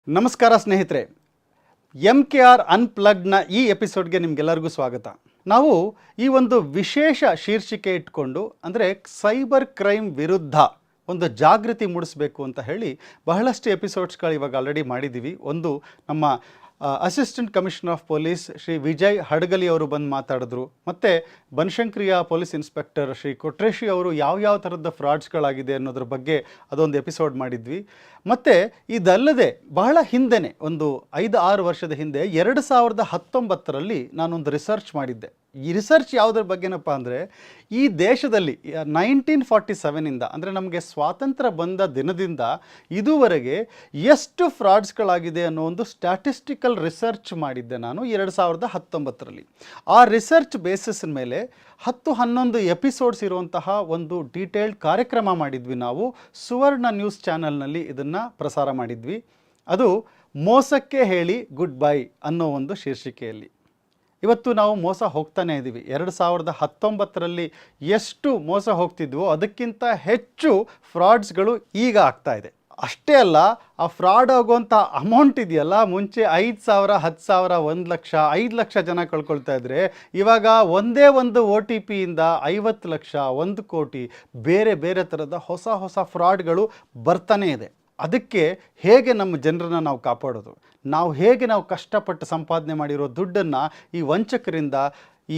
ನಮಸ್ಕಾರ ಸ್ನೇಹಿತರೆ, MKR ಅನ್ಪ್ಲಗ್ಡ್ನ ಈ ಎಪಿಸೋಡ್ಗೆ ನಿಮಗೆಲ್ಲರಿಗೂ ಸ್ವಾಗತ. ನಾವು ಈ ಒಂದು ವಿಶೇಷ ಶೀರ್ಷಿಕೆ ಇಟ್ಕೊಂಡು ಅಂದರೆ ಸೈಬರ್ ಕ್ರೈಮ್ ವಿರುದ್ಧ ಒಂದು ಜಾಗೃತಿ ಮೂಡಿಸಬೇಕು ಅಂತ ಹೇಳಿ ಬಹಳಷ್ಟು ಎಪಿಸೋಡ್ಸ್ಗಳು ಇವಾಗ ಆಲ್ರೆಡಿ ಮಾಡಿದ್ದೀವಿ. ಒಂದು ನಮ್ಮ assistant commissioner of police Shri Vijay Hadagali ಅವರು ಬಂದು ಮಾತಾಡಿದ್ರು. ಮತ್ತು ಬನಶಂಕರಿಯ ಪೊಲೀಸ್ ಇನ್ಸ್ಪೆಕ್ಟರ್ ಶ್ರೀ ಕೊಟ್ರೇಶಿ ಅವರು ಯಾವ ಥರದ ಫ್ರಾಡ್ಸ್ಗಳಾಗಿದೆ ಅನ್ನೋದ್ರ ಬಗ್ಗೆ ಅದೊಂದು ಎಪಿಸೋಡ್ ಮಾಡಿದ್ವಿ. ಮತ್ತು ಇದಲ್ಲದೆ ಬಹಳ ಹಿಂದೆನೇ ಒಂದು 5-6 ವರ್ಷದ ಹಿಂದೆ 2019ರಲ್ಲಿ ನಾನೊಂದು ರಿಸರ್ಚ್ ಮಾಡಿದ್ದೆ. ಈ ರಿಸರ್ಚ್ ಯಾವುದ್ರ ಬಗ್ಗೆನಪ್ಪ ಅಂದರೆ, ಈ ದೇಶದಲ್ಲಿ 1947ಇಂದ ಅಂದರೆ ನಮಗೆ ಸ್ವಾತಂತ್ರ್ಯ ಬಂದ ದಿನದಿಂದ ಇದುವರೆಗೆ ಎಷ್ಟು ಫ್ರಾಡ್ಸ್ಗಳಾಗಿದೆ ಅನ್ನೋ ಒಂದು ಸ್ಟ್ಯಾಟಿಸ್ಟಿಕಲ್ ರಿಸರ್ಚ್ ಮಾಡಿದ್ದೆ ನಾನು 2019ರಲ್ಲಿ. ಆ ರಿಸರ್ಚ್ ಬೇಸಿಸ್ ಮೇಲೆ 10-11 ಎಪಿಸೋಡ್ಸ್ ಇರುವಂತಹ ಒಂದು ಡೀಟೇಲ್ಡ್ ಕಾರ್ಯಕ್ರಮ ಮಾಡಿದ್ವಿ. ನಾವು ಸುವರ್ಣ ನ್ಯೂಸ್ ಚಾನಲ್ನಲ್ಲಿ ಇದನ್ನು ಪ್ರಸಾರ ಮಾಡಿದ್ವಿ. ಅದು ಮೋಸಕ್ಕೆ ಹೇಳಿ ಗುಡ್ ಬೈ ಅನ್ನೋ ಒಂದು ಶೀರ್ಷಿಕೆಯಲ್ಲಿ. ಇವತ್ತು ನಾವು ಮೋಸ ಹೋಗ್ತಾನೇ ಇದ್ದೀವಿ. 2019ರಲ್ಲಿ ಎಷ್ಟು ಮೋಸ ಹೋಗ್ತಿದ್ವೋ ಅದಕ್ಕಿಂತ ಹೆಚ್ಚು ಫ್ರಾಡ್ಸ್ಗಳು ಈಗ ಆಗ್ತಾ ಇದೆ. ಅಷ್ಟೇ ಅಲ್ಲ, ಆ ಫ್ರಾಡ್ ಆಗುವಂಥ ಅಮೌಂಟ್ ಇದೆಯಲ್ಲ, ಮುಂಚೆ 5,000, 10,000, 1,00,000, 5,00,000 ಜನ ಕಳ್ಕೊಳ್ತಾ ಇದ್ರೆ ಇವಾಗ ಒಂದೇ ಒಂದು OTPಯಿಂದ 50 ಲಕ್ಷ, 1 ಕೋಟಿ ಬೇರೆ ಬೇರೆ ಥರದ ಹೊಸ ಫ್ರಾಡ್ಗಳು ಬರ್ತಾನೇ ಇದೆ. ಅದಕ್ಕೆ ಹೇಗೆ ನಮ್ಮ ಜನರನ್ನ ನಾವು ಕಾಪಾಡೋದು, ನಾವು ಕಷ್ಟಪಟ್ಟು ಸಂಪಾದನೆ ಮಾಡಿರೋ ದುಡ್ಡನ್ನು ಈ ವಂಚಕರಿಂದ,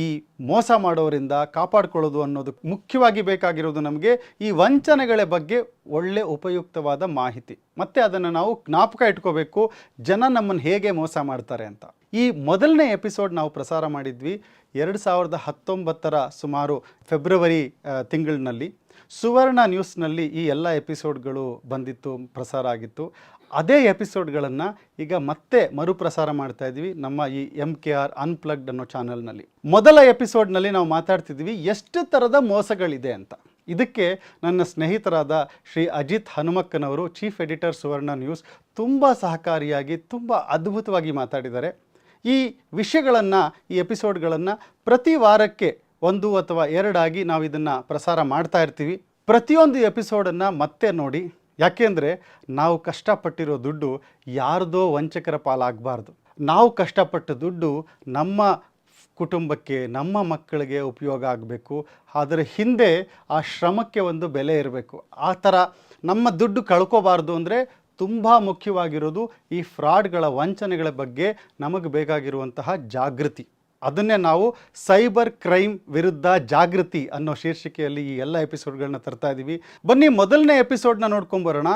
ಈ ಮೋಸ ಮಾಡೋರಿಂದ ಕಾಪಾಡ್ಕೊಳ್ಳೋದು ಅನ್ನೋದು ಮುಖ್ಯವಾಗಿ ಬೇಕಾಗಿರೋದು. ನಮಗೆ ಈ ವಂಚನೆಗಳ ಬಗ್ಗೆ ಒಳ್ಳೆ ಉಪಯುಕ್ತವಾದ ಮಾಹಿತಿ, ಮತ್ತು ಅದನ್ನು ನಾವು ಜ್ಞಾಪಕ ಇಟ್ಕೋಬೇಕು, ಜನ ನಮ್ಮನ್ನು ಹೇಗೆ ಮೋಸ ಮಾಡ್ತಾರೆ ಅಂತ. ಈ ಮೊದಲನೇ ಎಪಿಸೋಡ್ ನಾವು ಪ್ರಸಾರ ಮಾಡಿದ್ವಿ 2019ರ ಸುಮಾರು ಫೆಬ್ರವರಿ ತಿಂಗಳಿನಲ್ಲಿ. ಸುವರ್ಣ ನ್ಯೂಸ್ನಲ್ಲಿ ಈ ಎಲ್ಲ ಎಪಿಸೋಡ್ಗಳು ಬಂದಿತ್ತು, ಪ್ರಸಾರ ಆಗಿತ್ತು. ಅದೇ ಎಪಿಸೋಡ್ಗಳನ್ನು ಈಗ ಮತ್ತೆ ಮರುಪ್ರಸಾರ ಮಾಡ್ತಾ ಇದ್ವಿ ನಮ್ಮ ಈ MKR ಅನ್ಪ್ಲಗ್ಡ್ ಅನ್ನೋ ಚಾನಲ್ನಲ್ಲಿ. ಮೊದಲ ಎಪಿಸೋಡ್ನಲ್ಲಿ ನಾವು ಮಾತಾಡ್ತಿದ್ವಿ ಎಷ್ಟು ಥರದ ಮೋಸಗಳಿದೆ ಅಂತ. ಇದಕ್ಕೆ ನನ್ನ ಸ್ನೇಹಿತರಾದ ಶ್ರೀ ಅಜಿತ್ ಹನುಮಕ್ಕನವರು, ಚೀಫ್ ಎಡಿಟರ್ ಸುವರ್ಣ ನ್ಯೂಸ್, ತುಂಬ ಸಹಕಾರಿಯಾಗಿ ತುಂಬ ಅದ್ಭುತವಾಗಿ ಮಾತಾಡಿದ್ದಾರೆ. ಈ ವಿಷಯಗಳನ್ನು, ಈ ಎಪಿಸೋಡ್ಗಳನ್ನು ಪ್ರತಿ ವಾರಕ್ಕೆ 1 ಅಥವಾ 2 ಆಗಿ ನಾವು ಇದನ್ನು ಪ್ರಸಾರ ಮಾಡ್ತಾ ಇರ್ತೀವಿ. ಪ್ರತಿಯೊಂದು ಎಪಿಸೋಡನ್ನು ಮತ್ತೆ ನೋಡಿ, ಯಾಕೆಂದರೆ ನಾವು ಕಷ್ಟಪಟ್ಟಿರೋ ದುಡ್ಡು ಯಾರ್ದೋ ವಂಚಕರ ಪಾಲಾಗಬಾರ್ದು. ನಾವು ಕಷ್ಟಪಟ್ಟ ದುಡ್ಡು ನಮ್ಮ ಕುಟುಂಬಕ್ಕೆ, ನಮ್ಮ ಮಕ್ಕಳಿಗೆ ಉಪಯೋಗ ಆಗಬೇಕು. ಅದರ ಹಿಂದೆ ಆ ಶ್ರಮಕ್ಕೆ ಒಂದು ಬೆಲೆ ಇರಬೇಕು. ಆ ಥರ ನಮ್ಮ ದುಡ್ಡು ಕಳ್ಕೋಬಾರ್ದು ಅಂದರೆ ತುಂಬ ಮುಖ್ಯವಾಗಿರೋದು ಈ ಫ್ರಾಡ್ಗಳ, ವಂಚನೆಗಳ ಬಗ್ಗೆ ನಮಗೆ ಬೇಕಾಗಿರುವಂತಹ ಜಾಗೃತಿ. ಅದನ್ನೇ ನಾವು ಸೈಬರ್ ಕ್ರೈಮ್ ವಿರುದ್ಧ ಜಾಗೃತಿ ಅನ್ನೋ ಶೀರ್ಷಿಕೆಯಲ್ಲಿ ಈ ಎಲ್ಲ ಎಪಿಸೋಡ್ಗಳನ್ನ ತರ್ತಾ ಇದ್ದೀವಿ. ಬನ್ನಿ ಮೊದಲನೇ ಎಪಿಸೋಡ್ನ ನೋಡ್ಕೊಂಬರೋಣ.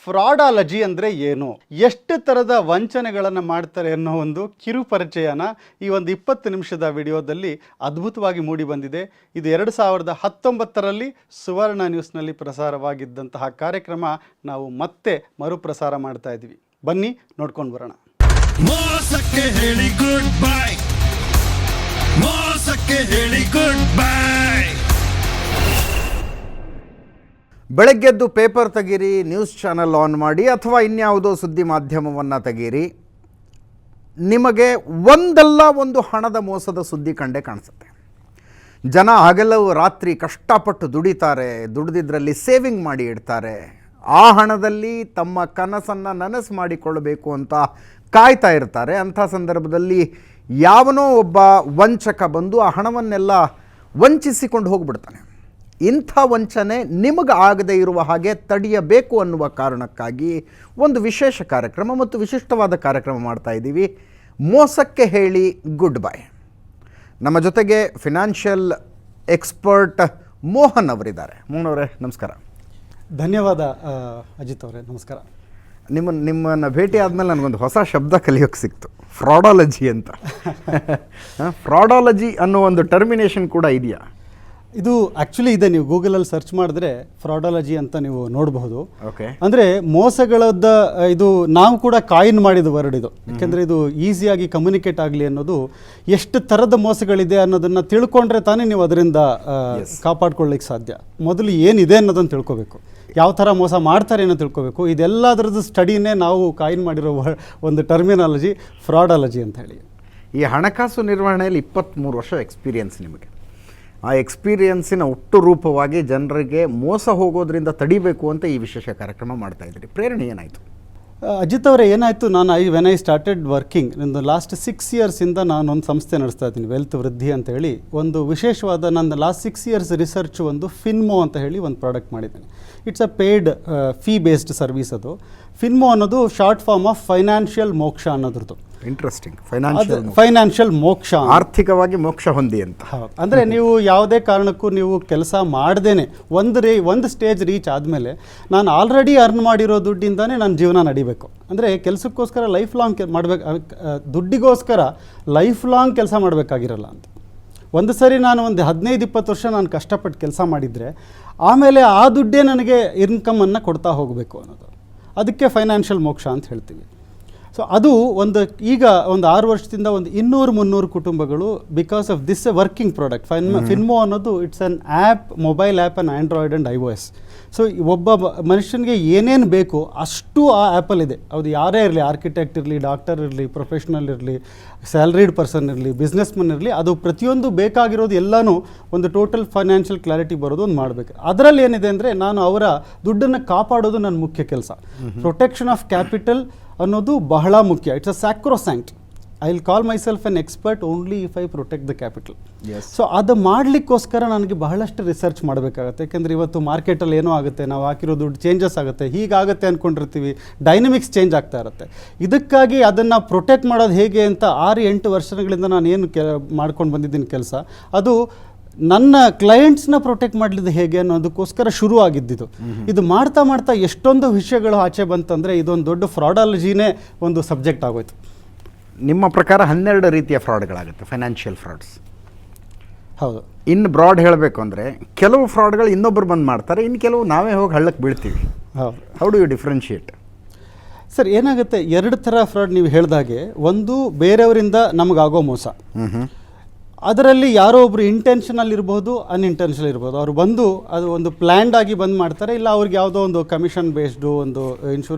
ಫ್ರಾಡಾಲಜಿ ಅಂದರೆ ಏನು, ಎಷ್ಟು ಥರದ ವಂಚನೆಗಳನ್ನು ಮಾಡ್ತಾರೆ ಅನ್ನೋ ಒಂದು ಕಿರು ಪರಿಚಯನ ಈ ಒಂದು 20 ನಿಮಿಷದ ವಿಡಿಯೋದಲ್ಲಿ ಅದ್ಭುತವಾಗಿ ಮೂಡಿ ಬಂದಿದೆ. ಇದು 2019ರಲ್ಲಿ ಸುವರ್ಣ ನ್ಯೂಸ್ನಲ್ಲಿ ಪ್ರಸಾರವಾಗಿದ್ದಂತಹ ಕಾರ್ಯಕ್ರಮ ನಾವು ಮತ್ತೆ ಮರುಪ್ರಸಾರ ಮಾಡ್ತಾ ಇದ್ದೀವಿ. ಬನ್ನಿ ನೋಡ್ಕೊಂಡು ಬರೋಣ. ಮೋಸಕ್ಕೆ ಹೇಳಿ ಗುಡ್ ಬೈ, ಮೋಸಕ್ಕೆ ಹೇಳಿ ಗುಡ್ ಬೈ. ಬೆಳಗ್ಗೆದ್ದು ಪೇಪರ್ ತೆಗೀರಿ, ನ್ಯೂಸ್ ಚಾನಲ್ ಆನ್ ಮಾಡಿ ಅಥವಾ ಇನ್ಯಾವುದೋ ಸುದ್ದಿ ಮಾಧ್ಯಮವನ್ನು ತೆಗೀರಿ, ನಿಮಗೆ ಒಂದಲ್ಲ ಒಂದು ಹಣದ ಮೋಸದ ಸುದ್ದಿ ಕಂಡೇ ಕಾಣಿಸುತ್ತೆ. ಜನ ಹಗಲು ರಾತ್ರಿ ಕಷ್ಟಪಟ್ಟು ದುಡಿತಾರೆ, ದುಡಿದಿದ್ರಲ್ಲಿ ಸೇವಿಂಗ್ ಮಾಡಿ ಇಡ್ತಾರೆ. ಆ ಹಣದಲ್ಲಿ ತಮ್ಮ ಕನಸನ್ನು ನನಸು ಮಾಡಿಕೊಳ್ಳಬೇಕು ಅಂತ ಕಾಯ್ತಾ ಇರ್ತಾರೆ. ಅಂಥ ಸಂದರ್ಭದಲ್ಲಿ ಯಾವನೋ ಒಬ್ಬ ವಂಚಕ ಬಂದು ಆ ಹಣವನ್ನೆಲ್ಲ ವಂಚಿಸಿಕೊಂಡು ಹೋಗ್ಬಿಡ್ತಾನೆ. ಇಂಥ ವಂಚನೆ ನಿಮಗೆ ಆಗದೇ ಇರುವ ಹಾಗೆ ತಡೆಯಬೇಕು ಅನ್ನುವ ಕಾರಣಕ್ಕಾಗಿ ಒಂದು ವಿಶೇಷ ಕಾರ್ಯಕ್ರಮ ಮತ್ತು ವಿಶಿಷ್ಟವಾದ ಕಾರ್ಯಕ್ರಮ ಮಾಡ್ತಾ ಇದ್ದೀವಿ. ಮೋಸಕ್ಕೆ ಹೇಳಿ ಗುಡ್ ಬೈ. ನಮ್ಮ ಜೊತೆಗೆ ಫಿನಾನ್ಷಿಯಲ್ ಎಕ್ಸ್ಪರ್ಟ್ ಮೋಹನ್ ಅವರಿದ್ದಾರೆ. ಮೋಹನ್ ಅವರೇ ನಮಸ್ಕಾರ. ಧನ್ಯವಾದ ಅಜಿತ್ ಅವರೇ, ನಮಸ್ಕಾರ. ನಿಮ್ಮನ್ನು ಭೇಟಿ ಆದಮೇಲೆ ನನಗೊಂದು ಹೊಸ ಶಬ್ದ ಕಲಿಯೋಕ್ಕೆ ಸಿಕ್ತು, ಫ್ರಾಡಾಲಜಿ ಅಂತ. ಫ್ರಾಡಾಲಜಿ ಅನ್ನೋ ಒಂದು ಟರ್ಮಿನೇಷನ್ ಕೂಡ ಇದೆಯಾ? ಇದು ಆ್ಯಕ್ಚುಲಿ ಇದೆ. ನೀವು ಗೂಗಲಲ್ಲಿ ಸರ್ಚ್ ಮಾಡಿದ್ರೆ ಫ್ರಾಡಾಲಜಿ ಅಂತ ನೀವು ನೋಡಬಹುದು. ಓಕೆ. ಅಂದರೆ ಮೋಸಗಳದ್ದ ಇದು ನಾವು ಕೂಡ ಕಾಯಿನ್ ಮಾಡಿದ ವರ್ಡ್ ಇದು. ಯಾಕೆಂದರೆ ಇದು ಈಸಿಯಾಗಿ ಕಮ್ಯುನಿಕೇಟ್ ಆಗಲಿ ಅನ್ನೋದು. ಎಷ್ಟು ಥರದ ಮೋಸಗಳಿದೆ ಅನ್ನೋದನ್ನು ತಿಳ್ಕೊಂಡ್ರೆ ತಾನೇ ನೀವು ಅದರಿಂದ ಕಾಪಾಡ್ಕೊಳ್ಳಿಕ್ಕೆ ಸಾಧ್ಯ. ಮೊದಲು ಏನಿದೆ ಅನ್ನೋದನ್ನು ತಿಳ್ಕೊಬೇಕು, ಯಾವ ಥರ ಮೋಸ ಮಾಡ್ತಾರೆ ಅನ್ನೋ ತಿಳ್ಕೊಬೇಕು. ಇದೆಲ್ಲದರದ್ದು ಸ್ಟಡಿನೇ ನಾವು ಕಾಯಿನ್ ಮಾಡಿರೋ ಒಂದು ಟರ್ಮಿನಾಲಜಿ ಫ್ರಾಡಾಲಜಿ ಅಂತ ಹೇಳಿ. ಈ ಹಣಕಾಸು ನಿರ್ವಹಣೆಯಲ್ಲಿ 23 ವರ್ಷ ಎಕ್ಸ್ಪೀರಿಯನ್ಸ್ ನಿಮಗೆ. ಆ ಎಕ್ಸ್ಪೀರಿಯನ್ಸಿನ ಒಟ್ಟು ರೂಪವಾಗಿ ಜನರಿಗೆ ಮೋಸ ಹೋಗೋದ್ರಿಂದ ತಡಿಬೇಕು ಅಂತ ಈ ವಿಶೇಷ ಕಾರ್ಯಕ್ರಮ ಮಾಡ್ತಾಯಿದ್ದೀರಿ. ಪ್ರೇರಣೆ ಏನಾಯಿತು? ಅಜಿತ್ ಅವರೇ ಏನಾಯಿತು, ನಾನು ವೆನ್ ಐ ಸ್ಟಾರ್ಟೆಡ್ ವರ್ಕಿಂಗ್ ಒಂದು ಲಾಸ್ಟ್ 6 ಇಯರ್ಸಿಂದ ನಾನೊಂದು ಸಂಸ್ಥೆ ನಡೆಸ್ತಾ ಇದ್ದೀನಿ, ವೆಲ್ತ್ ವೃದ್ಧಿ ಅಂತ ಹೇಳಿ. ಒಂದು ವಿಶೇಷವಾದ ನನ್ನ ಲಾಸ್ಟ್ 6 ಇಯರ್ಸ್ ರಿಸರ್ಚ್ ಒಂದು ಫಿನ್ಮೋ ಅಂತ ಹೇಳಿ ಒಂದು ಪ್ರಾಡಕ್ಟ್ ಮಾಡಿದ್ದೀನಿ. It's a paid fee based service. ಅದು ಫಿನ್ಮೋ ಅನ್ನೋದು ಶಾರ್ಟ್ ಫಾರ್ಮ್ ಆಫ್ ಫೈನಾನ್ಷಿಯಲ್ ಮೋಕ್ಷ ಅನ್ನೋದ್ರದ್ದು. ಇಂಟ್ರೆಸ್ಟಿಂಗ್. ಫೈನಾನ್ಷಿಯಲ್ ಮೋಕ್ಷ, ಆರ್ಥಿಕವಾಗಿ ಮೋಕ್ಷ ಹೊಂದಿ ಅಂತ. ಹೌದು. ಅಂದರೆ ನೀವು ಯಾವುದೇ ಕಾರಣಕ್ಕೂ ನೀವು ಕೆಲಸ ಮಾಡ್ದೇನೆ ಒಂದು ಸ್ಟೇಜ್ ರೀಚ್ ಆದಮೇಲೆ ನಾನು ಆಲ್ರೆಡಿ ಅರ್ನ್ ಮಾಡಿರೋ ದುಡ್ಡಿಂದಾನೇ ನನ್ನ ಜೀವನ ನಡಿಬೇಕು. ಅಂದರೆ ಕೆಲಸಕ್ಕೋಸ್ಕರ ಲೈಫ್ ಲಾಂಗ್ ದುಡ್ಡಿಗೋಸ್ಕರ ಲೈಫ್ ಲಾಂಗ್ ಕೆಲಸ ಮಾಡಬೇಕಾಗಿರಲ್ಲ ಅಂತ. ಒಂದು ಸರಿ ನಾನು ಒಂದು 15-20 ವರ್ಷ ನಾನು ಕಷ್ಟಪಟ್ಟು ಕೆಲಸ ಮಾಡಿದರೆ ಆಮೇಲೆ ಆ ದುಡ್ಡೇ ನನಗೆ ಇನ್ಕಮನ್ನು ಕೊಡ್ತಾ ಹೋಗಬೇಕು ಅನ್ನೋದು, ಅದಕ್ಕೆ ಫೈನಾನ್ಷಿಯಲ್ ಮೋಕ್ಷ ಅಂತ ಹೇಳ್ತೀವಿ. ಸೊ ಅದು ಈಗ ಒಂದು 6 ವರ್ಷದಿಂದ ಒಂದು 200-300 ಕುಟುಂಬಗಳು because of this a working product. Finmo ಅನ್ನೋದು it's an app, mobile app and Android and iOS. So ಒಬ್ಬ ಮನುಷ್ಯನಿಗೆ ಏನೇನು ಬೇಕು ಅಷ್ಟು ಆ ಆ್ಯಪಲ್ಲಿದೆ. ಅದು ಯಾರೇ ಇರಲಿ, ಆರ್ಕಿಟೆಕ್ಟ್ ಇರಲಿ, ಡಾಕ್ಟರ್ ಇರಲಿ, ಪ್ರೊಫೆಷ್ನಲ್ ಇರಲಿ, ಸ್ಯಾಲ್ರಿಡ್ ಪರ್ಸನ್ ಇರಲಿ, ಬಿಸ್ನೆಸ್ ಮನ್ ಇರಲಿ, ಅದು ಪ್ರತಿಯೊಂದು ಬೇಕಾಗಿರೋದು ಎಲ್ಲನೂ ಒಂದು ಟೋಟಲ್ ಫೈನಾನ್ಷಿಯಲ್ ಕ್ಲಾರಿಟಿ ಬರೋದು ಒಂದು ಮಾಡಬೇಕು. ಅದರಲ್ಲಿ ಏನಿದೆ ಅಂದರೆ ನಾನು ಅವರ ದುಡ್ಡನ್ನು ಕಾಪಾಡೋದು ನನ್ನ ಮುಖ್ಯ ಕೆಲಸ. ಪ್ರೊಟೆಕ್ಷನ್ ಆಫ್ ಕ್ಯಾಪಿಟಲ್ ಅನ್ನೋದು ಬಹಳ ಮುಖ್ಯ. It's a sacrosanct. I will call myself an expert only if I protect the capital. So ಅದು ಮಾಡಲಿಕ್ಕೋಸ್ಕರ ನನಗೆ ಬಹಳಷ್ಟು ರಿಸರ್ಚ್ ಮಾಡಬೇಕಾಗತ್ತೆ. ಯಾಕೆಂದರೆ ಇವತ್ತು ಮಾರ್ಕೆಟಲ್ಲಿ ಏನೋ ಆಗುತ್ತೆ, ನಾವು ಹಾಕಿರೋ ದುಡ್ಡು ಚೇಂಜಸ್ ಆಗುತ್ತೆ, ಹೀಗಾಗುತ್ತೆ ಅಂದ್ಕೊಂಡಿರ್ತೀವಿ, ಡೈನಮಿಕ್ಸ್ ಚೇಂಜ್ ಆಗ್ತಾ ಇರುತ್ತೆ. ಇದಕ್ಕಾಗಿ ಅದನ್ನು ಪ್ರೊಟೆಕ್ಟ್ ಮಾಡೋದು ಹೇಗೆ ಅಂತ 6-8 ವರ್ಷಗಳಿಂದ ನಾನು ಏನು ಮಾಡ್ಕೊಂಡು ಬಂದಿದ್ದೀನಿ ಕೆಲಸ, ಅದು ನನ್ನ ಕ್ಲೈಂಟ್ಸ್ನ ಪ್ರೊಟೆಕ್ಟ್ ಮಾಡಲಿದ್ದು ಹೇಗೆ ಅನ್ನೋದಕ್ಕೋಸ್ಕರ ಶುರು ಆಗಿದ್ದಿದ್ದು. ಇದು ಮಾಡ್ತಾ ಮಾಡ್ತಾ ಎಷ್ಟೊಂದು ವಿಷಯಗಳು ಆಚೆ ಬಂತಂದರೆ ಇದೊಂದು ದೊಡ್ಡ ಫ್ರಾಡಾಲಜಿನೇ ಒಂದು ಸಬ್ಜೆಕ್ಟ್ ಆಗೋಯ್ತು. ನಿಮ್ಮ ಪ್ರಕಾರ 12 ರೀತಿಯ ಫ್ರಾಡ್ಗಳಾಗುತ್ತೆ, ಫೈನಾನ್ಷಿಯಲ್ ಫ್ರಾಡ್ಸ್. ಹೌದು. ಇನ್ನು ಬ್ರಾಡ್ ಹೇಳಬೇಕು ಅಂದರೆ ಕೆಲವು ಫ್ರಾಡ್ಗಳು ಇನ್ನೊಬ್ಬರು ಬಂದು ಮಾಡ್ತಾರೆ, ಇನ್ನು ಕೆಲವು ನಾವೇ ಹೋಗಿ ಹಳ್ಳಕ್ಕೆ ಬೀಳ್ತೀವಿ. ಹೌದು. How do you differentiate? Sir, ಏನಾಗುತ್ತೆ, 2 ಥರ ಫ್ರಾಡ್ ನೀವು ಹೇಳಿದಾಗೆ. ಒಂದು ಬೇರೆಯವರಿಂದ ನಮಗಾಗೋ ಮೋಸ. ಅದರಲ್ಲಿ ಯಾರೋ ಒಬ್ಬರು ಇಂಟೆನ್ಷನಲ್ ಇರ್ಬೋದು, ಅನ್ಇಂಟೆನ್ಷನಲ್ ಇರ್ಬೋದು. ಅವರು ಬಂದು ಅದು ಒಂದು ಪ್ಲ್ಯಾಂಡ್ ಆಗಿ ಬಂದು ಮಾಡ್ತಾರೆ, ಇಲ್ಲ ಅವ್ರಿಗೆ ಯಾವುದೋ ಒಂದು ಕಮಿಷನ್ ಬೇಸ್ಡು ಒಂದು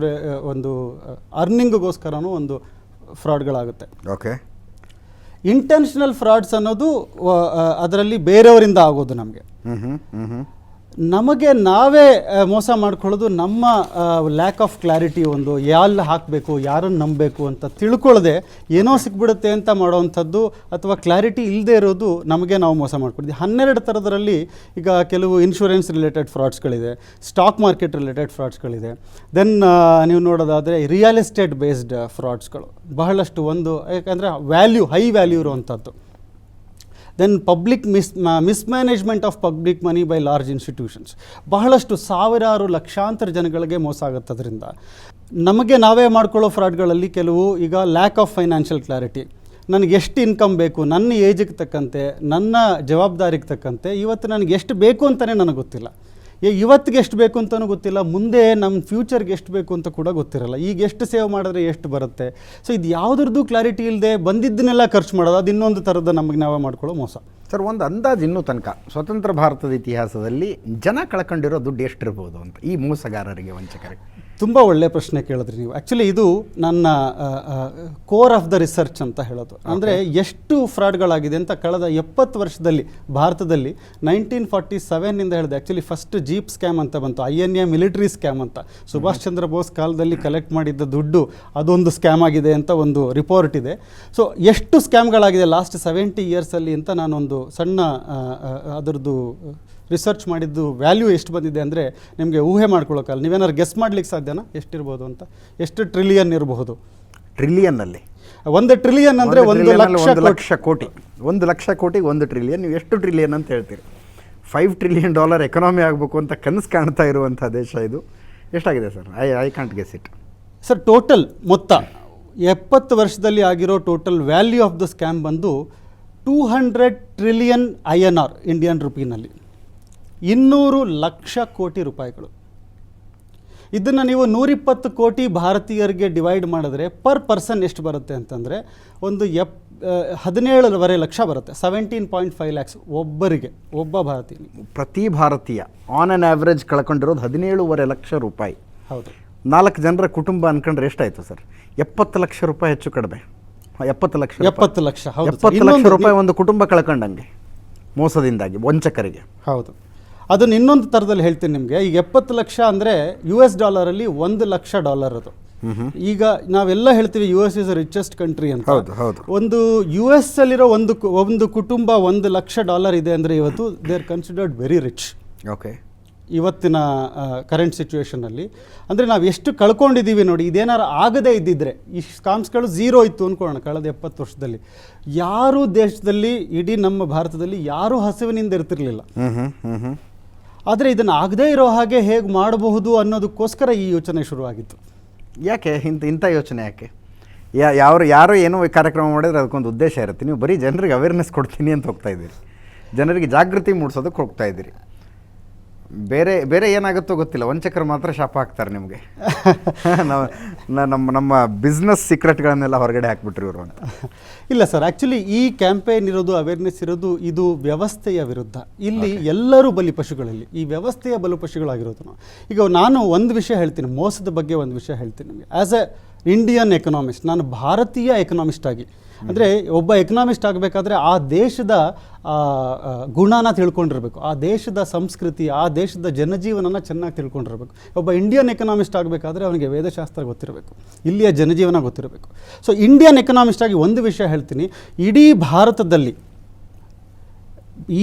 ಒಂದು ಅರ್ನಿಂಗ್ಗೋಸ್ಕರನೂ ಒಂದು ಫ್ರಾಡ್ಗಳಾಗುತ್ತೆ. ಓಕೆ. ಇಂಟೆನ್ಷನಲ್ ಫ್ರಾಡ್ಸ್ ಅನ್ನೋದು ಅದರಲ್ಲಿ ಬೇರೆಯವರಿಂದ ಆಗೋದು. ನಮಗೆ ನಾವೇ ಮೋಸ ಮಾಡ್ಕೊಳ್ಳೋದು. ನಮ್ಮ ಲ್ಯಾಕ್ ಆಫ್ ಕ್ಲಾರಿಟಿ, ಒಂದು ಎಲ್ಲಿ ಹಾಕಬೇಕು, ಯಾರನ್ನು ನಂಬಬೇಕು ಅಂತ ತಿಳ್ಕೊಳ್ಳದೆ ಏನೋ ಸಿಕ್ಬಿಡುತ್ತೆ ಅಂತ ಮಾಡೋವಂಥದ್ದು, ಅಥವಾ ಕ್ಲಾರಿಟಿ ಇಲ್ಲದೆ ಇರೋದು ನಮಗೆ ನಾವು ಮೋಸ ಮಾಡ್ಕೊಡ್ತೀವಿ. 12 ಥರದರಲ್ಲಿ ಈಗ ಕೆಲವು ಇನ್ಶೂರೆನ್ಸ್ ರಿಲೇಟೆಡ್ ಫ್ರಾಡ್ಸ್ಗಳಿದೆ, ಸ್ಟಾಕ್ ಮಾರ್ಕೆಟ್ ರಿಲೇಟೆಡ್ ಫ್ರಾಡ್ಸ್ಗಳಿದೆ. ದೆನ್ ನೀವು ನೋಡೋದಾದರೆ ರಿಯಲ್ ಎಸ್ಟೇಟ್ ಬೇಸ್ಡ್ ಫ್ರಾಡ್ಸ್ಗಳು ಬಹಳಷ್ಟು. ಒಂದು ಯಾಕಂದರೆ ಹೈ ವ್ಯಾಲ್ಯೂ ಇರುವಂಥದ್ದು. Then public mismanagement of public money by large institutions. ಬಹಳಷ್ಟು ಸಾವಿರಾರು ಲಕ್ಷಾಂತರ ಜನಗಳಿಗೆ ಮೋಸ ಆಗುತ್ತೆ. ಅದರಿಂದ ನಮಗೆ ನಾವೇ ಮಾಡ್ಕೊಳ್ಳೋ ಫ್ರಾಡ್ಗಳಲ್ಲಿ ಕೆಲವು ಈಗ ಲ್ಯಾಕ್ ಆಫ್ ಫೈನಾನ್ಷಿಯಲ್ ಕ್ಲಾರಿಟಿ. ನನಗೆ ಎಷ್ಟು ಇನ್ಕಮ್ ಬೇಕು, ನನ್ನ ಏಜಿಗೆ ತಕ್ಕಂತೆ, ನನ್ನ ಜವಾಬ್ದಾರಿಗೆ ತಕ್ಕಂತೆ ಇವತ್ತು ನನಗೆ ಎಷ್ಟು ಬೇಕು ಅಂತಲೇ ನನಗೆ ಗೊತ್ತಿಲ್ಲ. ಇವತ್ತಿಗೆ ಎಷ್ಟು ಬೇಕು ಅಂತಲೂ ಗೊತ್ತಿಲ್ಲ, ಮುಂದೆ ನಮ್ಮ ಫ್ಯೂಚರ್ಗೆ ಎಷ್ಟು ಬೇಕು ಅಂತ ಕೂಡ ಗೊತ್ತಿರಲ್ಲ. ಈಗ ಎಷ್ಟು ಸೇವ್ ಮಾಡಿದ್ರೆ ಎಷ್ಟು ಬರುತ್ತೆ. ಸೊ ಇದು ಯಾವುದ್ರದ್ದು ಕ್ಲಾರಿಟಿ ಇಲ್ಲದೆ ಬಂದಿದ್ದನ್ನೆಲ್ಲ ಖರ್ಚು ಮಾಡೋದು, ಅದು ಇನ್ನೊಂದು ಥರದ ನಮಗೆ ನಾವೇ ಮಾಡ್ಕೊಳ್ಳೋ ಮೋಸ. ಸರ್, ಒಂದು ಅಂದಾಜು ಇನ್ನೂ ತನಕ ಸ್ವತಂತ್ರ ಭಾರತದ ಇತಿಹಾಸದಲ್ಲಿ ಜನ ಕಳ್ಕೊಂಡಿರೋ ದುಡ್ಡು ಎಷ್ಟಿರ್ಬೋದು ಅಂತ ಈ ಮೋಸಗಾರರಿಗೆ, ವಂಚಕರಿಗೆ? ತುಂಬ ಒಳ್ಳೆಯ ಪ್ರಶ್ನೆ ಕೇಳಿದ್ರಿ ನೀವು. ಆ್ಯಕ್ಚುಲಿ ಇದು ನನ್ನ ಕೋರ್ ಆಫ್ ದ ರಿಸರ್ಚ್ ಅಂತ ಹೇಳೋದು. ಅಂದರೆ ಎಷ್ಟು ಫ್ರಾಡ್ಗಳಾಗಿದೆ ಅಂತ ಕಳೆದ 70 ವರ್ಷದಲ್ಲಿ ಭಾರತದಲ್ಲಿ 1947 ಹೇಳಿದೆ. ಆ್ಯಕ್ಚುಲಿ ಫಸ್ಟ್ ಜೀಪ್ ಸ್ಕ್ಯಾಮ್ ಅಂತ ಬಂತು, INA ಮಿಲಿಟರಿ ಸ್ಕ್ಯಾಮ್ ಅಂತ. ಸುಭಾಷ್ ಚಂದ್ರ ಬೋಸ್ ಕಾಲದಲ್ಲಿ ಕಲೆಕ್ಟ್ ಮಾಡಿದ್ದ ದುಡ್ಡು ಅದೊಂದು ಸ್ಕ್ಯಾಮ್ ಆಗಿದೆ ಅಂತ ಒಂದು ರಿಪೋರ್ಟ್ ಇದೆ. ಸೊ ಎಷ್ಟು ಸ್ಕ್ಯಾಮ್ಗಳಾಗಿದೆ ಲಾಸ್ಟ್ 70 ಇಯರ್ಸಲ್ಲಿ ಅಂತ ನಾನೊಂದು ಸಣ್ಣ ಅದರದ್ದು ರಿಸರ್ಚ್ ಮಾಡಿದ್ದು ವ್ಯಾಲ್ಯೂ ಎಷ್ಟು ಬಂದಿದೆ ಅಂದರೆ ನಿಮಗೆ ಊಹೆ ಮಾಡ್ಕೊಳ್ಳೋಕ್ಕಲ್ಲ. ನೀವೇನಾದ್ರು ಗೆಸ್ ಮಾಡ್ಲಿಕ್ಕೆ ಸಾಧ್ಯನಾ ಎಷ್ಟಿರ್ಬೋದು ಅಂತ? ಎಷ್ಟು ಟ್ರಿಲಿಯನ್ ಇರಬಹುದು? ಟ್ರಿಲಿಯನ್ನಲ್ಲಿ 1 ಟ್ರಿಲಿಯನ್ ಅಂದರೆ 1 ಲಕ್ಷ ಕೋಟಿ. 1 ಲಕ್ಷ ಕೋಟಿಗೆ 1 ಟ್ರಿಲಿಯನ್. ನೀವು ಎಷ್ಟು ಟ್ರಿಲಿಯನ್ ಅಂತ ಹೇಳ್ತೀರಿ? $5 ಟ್ರಿಲಿಯನ್ ಎಕಾನಮಿ ಆಗಬೇಕು ಅಂತ ಕನಸು ಕಾಣ್ತಾ ಇರುವಂಥ ದೇಶ ಇದು. ಎಷ್ಟಾಗಿದೆ sir? I can't guess it. Sir, total ಮೊತ್ತ 70 ವರ್ಷದಲ್ಲಿ ಆಗಿರೋ total value of the scam ಬಂದು 200 ಟ್ರಿಲಿಯನ್ INR, ಇಂಡಿಯನ್ ರುಪಿನಲ್ಲಿ 200 ಲಕ್ಷ ಕೋಟಿ ರೂಪಾಯಿಗಳು. ಇದನ್ನು ನೀವು 120 ಕೋಟಿ ಭಾರತೀಯರಿಗೆ ಡಿವೈಡ್ ಮಾಡಿದ್ರೆ ಪರ್ ಪರ್ಸನ್ ಎಷ್ಟು ಬರುತ್ತೆ ಅಂತಂದರೆ ಒಂದು 17.5 ಲಕ್ಷ ಬರುತ್ತೆ. 17.5 ಲ್ಯಾಕ್ಸ್ ಒಬ್ಬರಿಗೆ, ಒಬ್ಬ ಭಾರತೀಯ. ಪ್ರತಿ ಭಾರತೀಯ ಆನ್ ಆನ್ ಆವ್ರೇಜ್ ಕಳ್ಕೊಂಡಿರೋದು 17.5 ಲಕ್ಷ ರೂಪಾಯಿ. ಹೌದು. 4 ಜನರ ಕುಟುಂಬ ಅನ್ಕೊಂಡ್ರೆ ಎಷ್ಟಾಯಿತು ಸರ್? 70 ಲಕ್ಷ ರೂಪಾಯಿ ಹೆಚ್ಚು ಕಡಿಮೆ. 70 ಲಕ್ಷ. 70 ಲಕ್ಷ. ಹೌದು. 70 ಲಕ್ಷ ರೂಪಾಯಿ ಒಂದು ಕುಟುಂಬ ಕಳ್ಕೊಂಡಂಗೆ ಮೋಸದಿಂದಾಗಿ, ವಂಚಕರಿಗೆ. ಹೌದು. ಅದನ್ನು ಇನ್ನೊಂದು ಥರದಲ್ಲಿ ಹೇಳ್ತೀನಿ ನಿಮಗೆ. ಈಗ 70 ಲಕ್ಷ ಅಂದರೆ US ಡಾಲರಲ್ಲಿ $1 ಲಕ್ಷ ಅದು. ಈಗ ನಾವೆಲ್ಲ ಹೇಳ್ತೀವಿ US ಇಸ್ ರಿಚೆಸ್ಟ್ ಕಂಟ್ರಿ ಅಂತ. ಹೌದು ಹೌದು. ಒಂದು US ಅಲ್ಲಿರೋ ಒಂದು ಕುಟುಂಬ $1,00,000 ಇದೆ ಅಂದರೆ ಇವತ್ತು they are considered very rich. Okay. ಇವತ್ತಿನ ಕರೆಂಟ್ ಸಿಚುವೇಷನಲ್ಲಿ ಅಂದರೆ ನಾವು ಎಷ್ಟು ಕಳ್ಕೊಂಡಿದ್ದೀವಿ ನೋಡಿ. ಇದೇನಾರು ಆಗದೇ ಇದ್ದಿದ್ರೆ ಈ ಸ್ಕಾಮ್ಸ್ಗಳು ಝೀರೋ ಇತ್ತು ಅಂದ್ಕೊಳ್ಳೋಣ ಕಳೆದ 70 ವರ್ಷದಲ್ಲಿ, ಯಾರೂ ದೇಶದಲ್ಲಿ ಇಡೀ ನಮ್ಮ ಭಾರತದಲ್ಲಿ ಯಾರೂ ಹಸಿವಿನಿಂದ ಇರ್ತಿರ್ಲಿಲ್ಲ. ಆದರೆ ಇದನ್ನು ಆಗದೇ ಇರೋ ಹಾಗೆ ಹೇಗೆ ಮಾಡಬಹುದು ಅನ್ನೋದಕ್ಕೋಸ್ಕರ ಈ ಯೋಚನೆ ಶುರುವಾಗಿತ್ತು. ಯಾಕೆ ಇಂಥ ಯೋಚನೆ ಯಾಕೆ? ಯಾರೋ ಏನೋ ಕಾರ್ಯಕ್ರಮ ಮಾಡಿದ್ರೆ ಅದಕ್ಕೊಂದು ಉದ್ದೇಶ ಇರುತ್ತೆ. ನೀವು ಬರೀ ಜನರಿಗೆ ಅವೇರ್ನೆಸ್ ಕೊಡ್ತೀನಿ ಅಂತ ಹೋಗ್ತಾ ಇದ್ದೀರಿ, ಜನರಿಗೆ ಜಾಗೃತಿ ಮೂಡಿಸೋದಕ್ಕೆ ಹೋಗ್ತಾ ಇದ್ದೀರಿ. ಬೇರೆ ಏನಾಗುತ್ತೋ ಗೊತ್ತಿಲ್ಲ, ವಂಚಕರು ಮಾತ್ರ ಶಾಪ ಹಾಕ್ತಾರೆ ನಿಮಗೆ. ನಮ್ಮ ಬಿಸ್ನೆಸ್ ಸೀಕ್ರೆಟ್ಗಳನ್ನೆಲ್ಲ ಹೊರಗಡೆ ಹಾಕ್ಬಿಟ್ರಿ ಇವರು ಅಂತ. ಇಲ್ಲ ಸರ್, ಆ್ಯಕ್ಚುಲಿ ಈ ಕ್ಯಾಂಪೇನ್ ಇರೋದು, ಅವೇರ್ನೆಸ್ ಇರೋದು ಇದು ವ್ಯವಸ್ಥೆಯ ವಿರುದ್ಧ. ಇಲ್ಲಿ ಎಲ್ಲರೂ ಬಲಿಪಶುಗಳಲ್ಲಿ, ಈ ವ್ಯವಸ್ಥೆಯ ಬಲಿಪಶುಗಳಾಗಿರೋದು ನಾವು. ಈಗ ನಾನು ಒಂದು ವಿಷಯ ಹೇಳ್ತೀನಿ, ಮೋಸದ ಬಗ್ಗೆ ಒಂದು ವಿಷಯ ಹೇಳ್ತೀನಿ ನಿಮಗೆ. ಆ್ಯಸ್ ಎ ಇಂಡಿಯನ್ ಎಕನಾಮಿಸ್ಟ್, ನಾನು ಭಾರತೀಯ ಎಕನಾಮಿಸ್ಟ್ ಆಗಿ, ಅಂದರೆ ಒಬ್ಬ ಎಕನಾಮಿಸ್ಟ್ ಆಗಬೇಕಾದ್ರೆ ಆ ದೇಶದ ಗುಣನ ತಿಳ್ಕೊಂಡಿರಬೇಕು, ಆ ದೇಶದ ಸಂಸ್ಕೃತಿ, ಆ ದೇಶದ ಜನಜೀವನನ ಚೆನ್ನಾಗಿ ತಿಳ್ಕೊಂಡಿರಬೇಕು. ಒಬ್ಬ ಇಂಡಿಯನ್ ಎಕನಾಮಿಸ್ಟ್ ಆಗಬೇಕಾದ್ರೆ ಅವನಿಗೆ ವೇದಶಾಸ್ತ್ರ ಗೊತ್ತಿರಬೇಕು, ಇಲ್ಲಿಯ ಜನಜೀವನ ಗೊತ್ತಿರಬೇಕು. ಸೊ ಇಂಡಿಯನ್ ಎಕನಾಮಿಸ್ಟ್ ಆಗಿ ಒಂದು ವಿಷಯ ಹೇಳ್ತೀನಿ, ಇಡೀ ಭಾರತದಲ್ಲಿ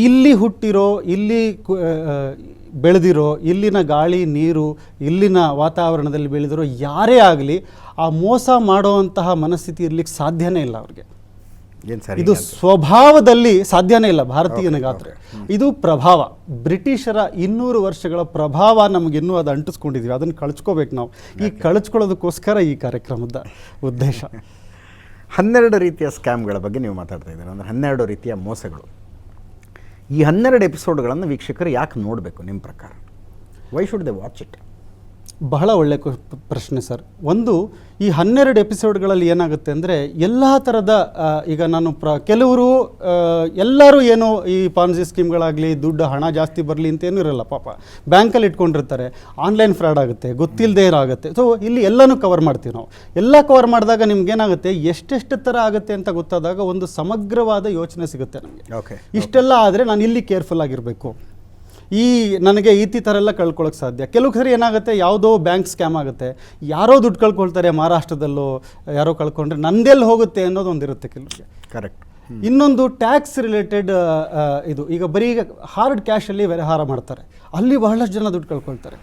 ಇಲ್ಲಿ ಹುಟ್ಟಿರೋ, ಇಲ್ಲಿ ಬೆಳೆದಿರೋ, ಇಲ್ಲಿನ ಗಾಳಿ ನೀರು, ಇಲ್ಲಿನ ವಾತಾವರಣದಲ್ಲಿ ಬೆಳೆದಿರೋ ಯಾರೇ ಆಗಲಿ ಆ ಮೋಸ ಮಾಡುವಂತಹ ಮನಸ್ಥಿತಿ ಇರಲಿಕ್ಕೆ ಸಾಧ್ಯನೇ ಇಲ್ಲ ಅವ್ರಿಗೆ. ಇದು ಸ್ವಭಾವದಲ್ಲಿ ಸಾಧ್ಯನೇ ಇಲ್ಲ ಭಾರತೀಯನಿಗಾದ್ರೆ. ಇದು ಪ್ರಭಾವ, ಬ್ರಿಟಿಷರ 200 ವರ್ಷಗಳ ಪ್ರಭಾವ ನಮಗಿನ್ನೂ ಅದು ಅಂಟಿಸ್ಕೊಂಡಿದ್ದೀವಿ, ಅದನ್ನು ಕಳ್ಚ್ಕೋಬೇಕು ನಾವು. ಈ ಕಳ್ಚ್ಕೊಳ್ಳೋದಕ್ಕೋಸ್ಕರ ಈ ಕಾರ್ಯಕ್ರಮದ ಉದ್ದೇಶ. 12 ರೀತಿಯ ಸ್ಕ್ಯಾಮ್ಗಳ ಬಗ್ಗೆ ನೀವು ಮಾತಾಡ್ತಾ ಇದ್ದೀರಾ, ಅಂದರೆ 12 ರೀತಿಯ ಮೋಸಗಳು. ಈ 12 ಎಪಿಸೋಡ್ಗಳನ್ನು ವೀಕ್ಷಕರು ಯಾಕೆ ನೋಡಬೇಕು ನಿಮ್ಮ ಪ್ರಕಾರ? Why should they watch it? ಬಹಳ ಒಳ್ಳೆ ಪ್ರಶ್ನೆ ಸರ್. ಒಂದು, ಈ 12 ಎಪಿಸೋಡ್ಗಳಲ್ಲಿ ಏನಾಗುತ್ತೆ ಅಂದರೆ ಎಲ್ಲ ಥರದ ಈಗ ನಾನು ಕೆಲವರು ಎಲ್ಲರೂ ಏನೋ ಈ ಪಾನ್ಸಿ ಸ್ಕೀಮ್ಗಳಾಗಲಿ, ದುಡ್ಡು ಹಣ ಜಾಸ್ತಿ ಬರಲಿ ಅಂತೇನೂ ಇರಲ್ಲ. ಪಾಪ ಬ್ಯಾಂಕಲ್ಲಿ ಇಟ್ಕೊಂಡಿರ್ತಾರೆ, ಆನ್ಲೈನ್ ಫ್ರಾಡ್ ಆಗುತ್ತೆ, ಗೊತ್ತಿಲ್ಲದೆ ಆಗುತ್ತೆ. ಸೊ ಇಲ್ಲಿ ಎಲ್ಲನೂ ಕವರ್ ಮಾಡ್ತೀವಿ ನಾವು. ಎಲ್ಲ ಕವರ್ ಮಾಡಿದಾಗ ನಿಮ್ಗೇನಾಗುತ್ತೆ, ಎಷ್ಟೆಷ್ಟು ಥರ ಆಗುತ್ತೆ ಅಂತ ಗೊತ್ತಾದಾಗ ಒಂದು ಸಮಗ್ರವಾದ ಯೋಚನೆ ಸಿಗುತ್ತೆ ನಮಗೆ. ಓಕೆ, ಇಷ್ಟೆಲ್ಲ ಆದರೆ ನಾನು ಇಲ್ಲಿ ಕೇರ್ಫುಲ್ ಆಗಿರಬೇಕು, ನನಗೆ ಈ ಥರ ಎಲ್ಲ ಕಳ್ಕೊಳ್ಳೋಕೆ ಸಾಧ್ಯ. ಕೆಲವು ಸರಿ ಏನಾಗುತ್ತೆ, ಯಾವುದೋ ಬ್ಯಾಂಕ್ ಸ್ಕ್ಯಾಮ್ ಆಗುತ್ತೆ, ಯಾರೋ ದುಡ್ಡು ಕಳ್ಕೊಳ್ತಾರೆ, ಮಹಾರಾಷ್ಟ್ರದಲ್ಲೋ ಯಾರೋ ಕಳ್ಕೊಂಡ್ರೆ ನಂದೆಲ್ಲಿ ಹೋಗುತ್ತೆ ಅನ್ನೋದು ಒಂದಿರುತ್ತೆ ಕೆಲವರಿಗೆ. ಕರೆಕ್ಟ್. ಇನ್ನೊಂದು ಟ್ಯಾಕ್ಸ್ ರಿಲೇಟೆಡ್ ಇದು, ಈಗ ಬರೀ ಹಾರ್ಡ್ ಕ್ಯಾಶಲ್ಲಿ ವ್ಯವಹಾರ ಮಾಡ್ತಾರೆ, ಅಲ್ಲಿ ಬಹಳಷ್ಟು ಜನ ದುಡ್ಡು ಕಳ್ಕೊಳ್ತಾರೆ.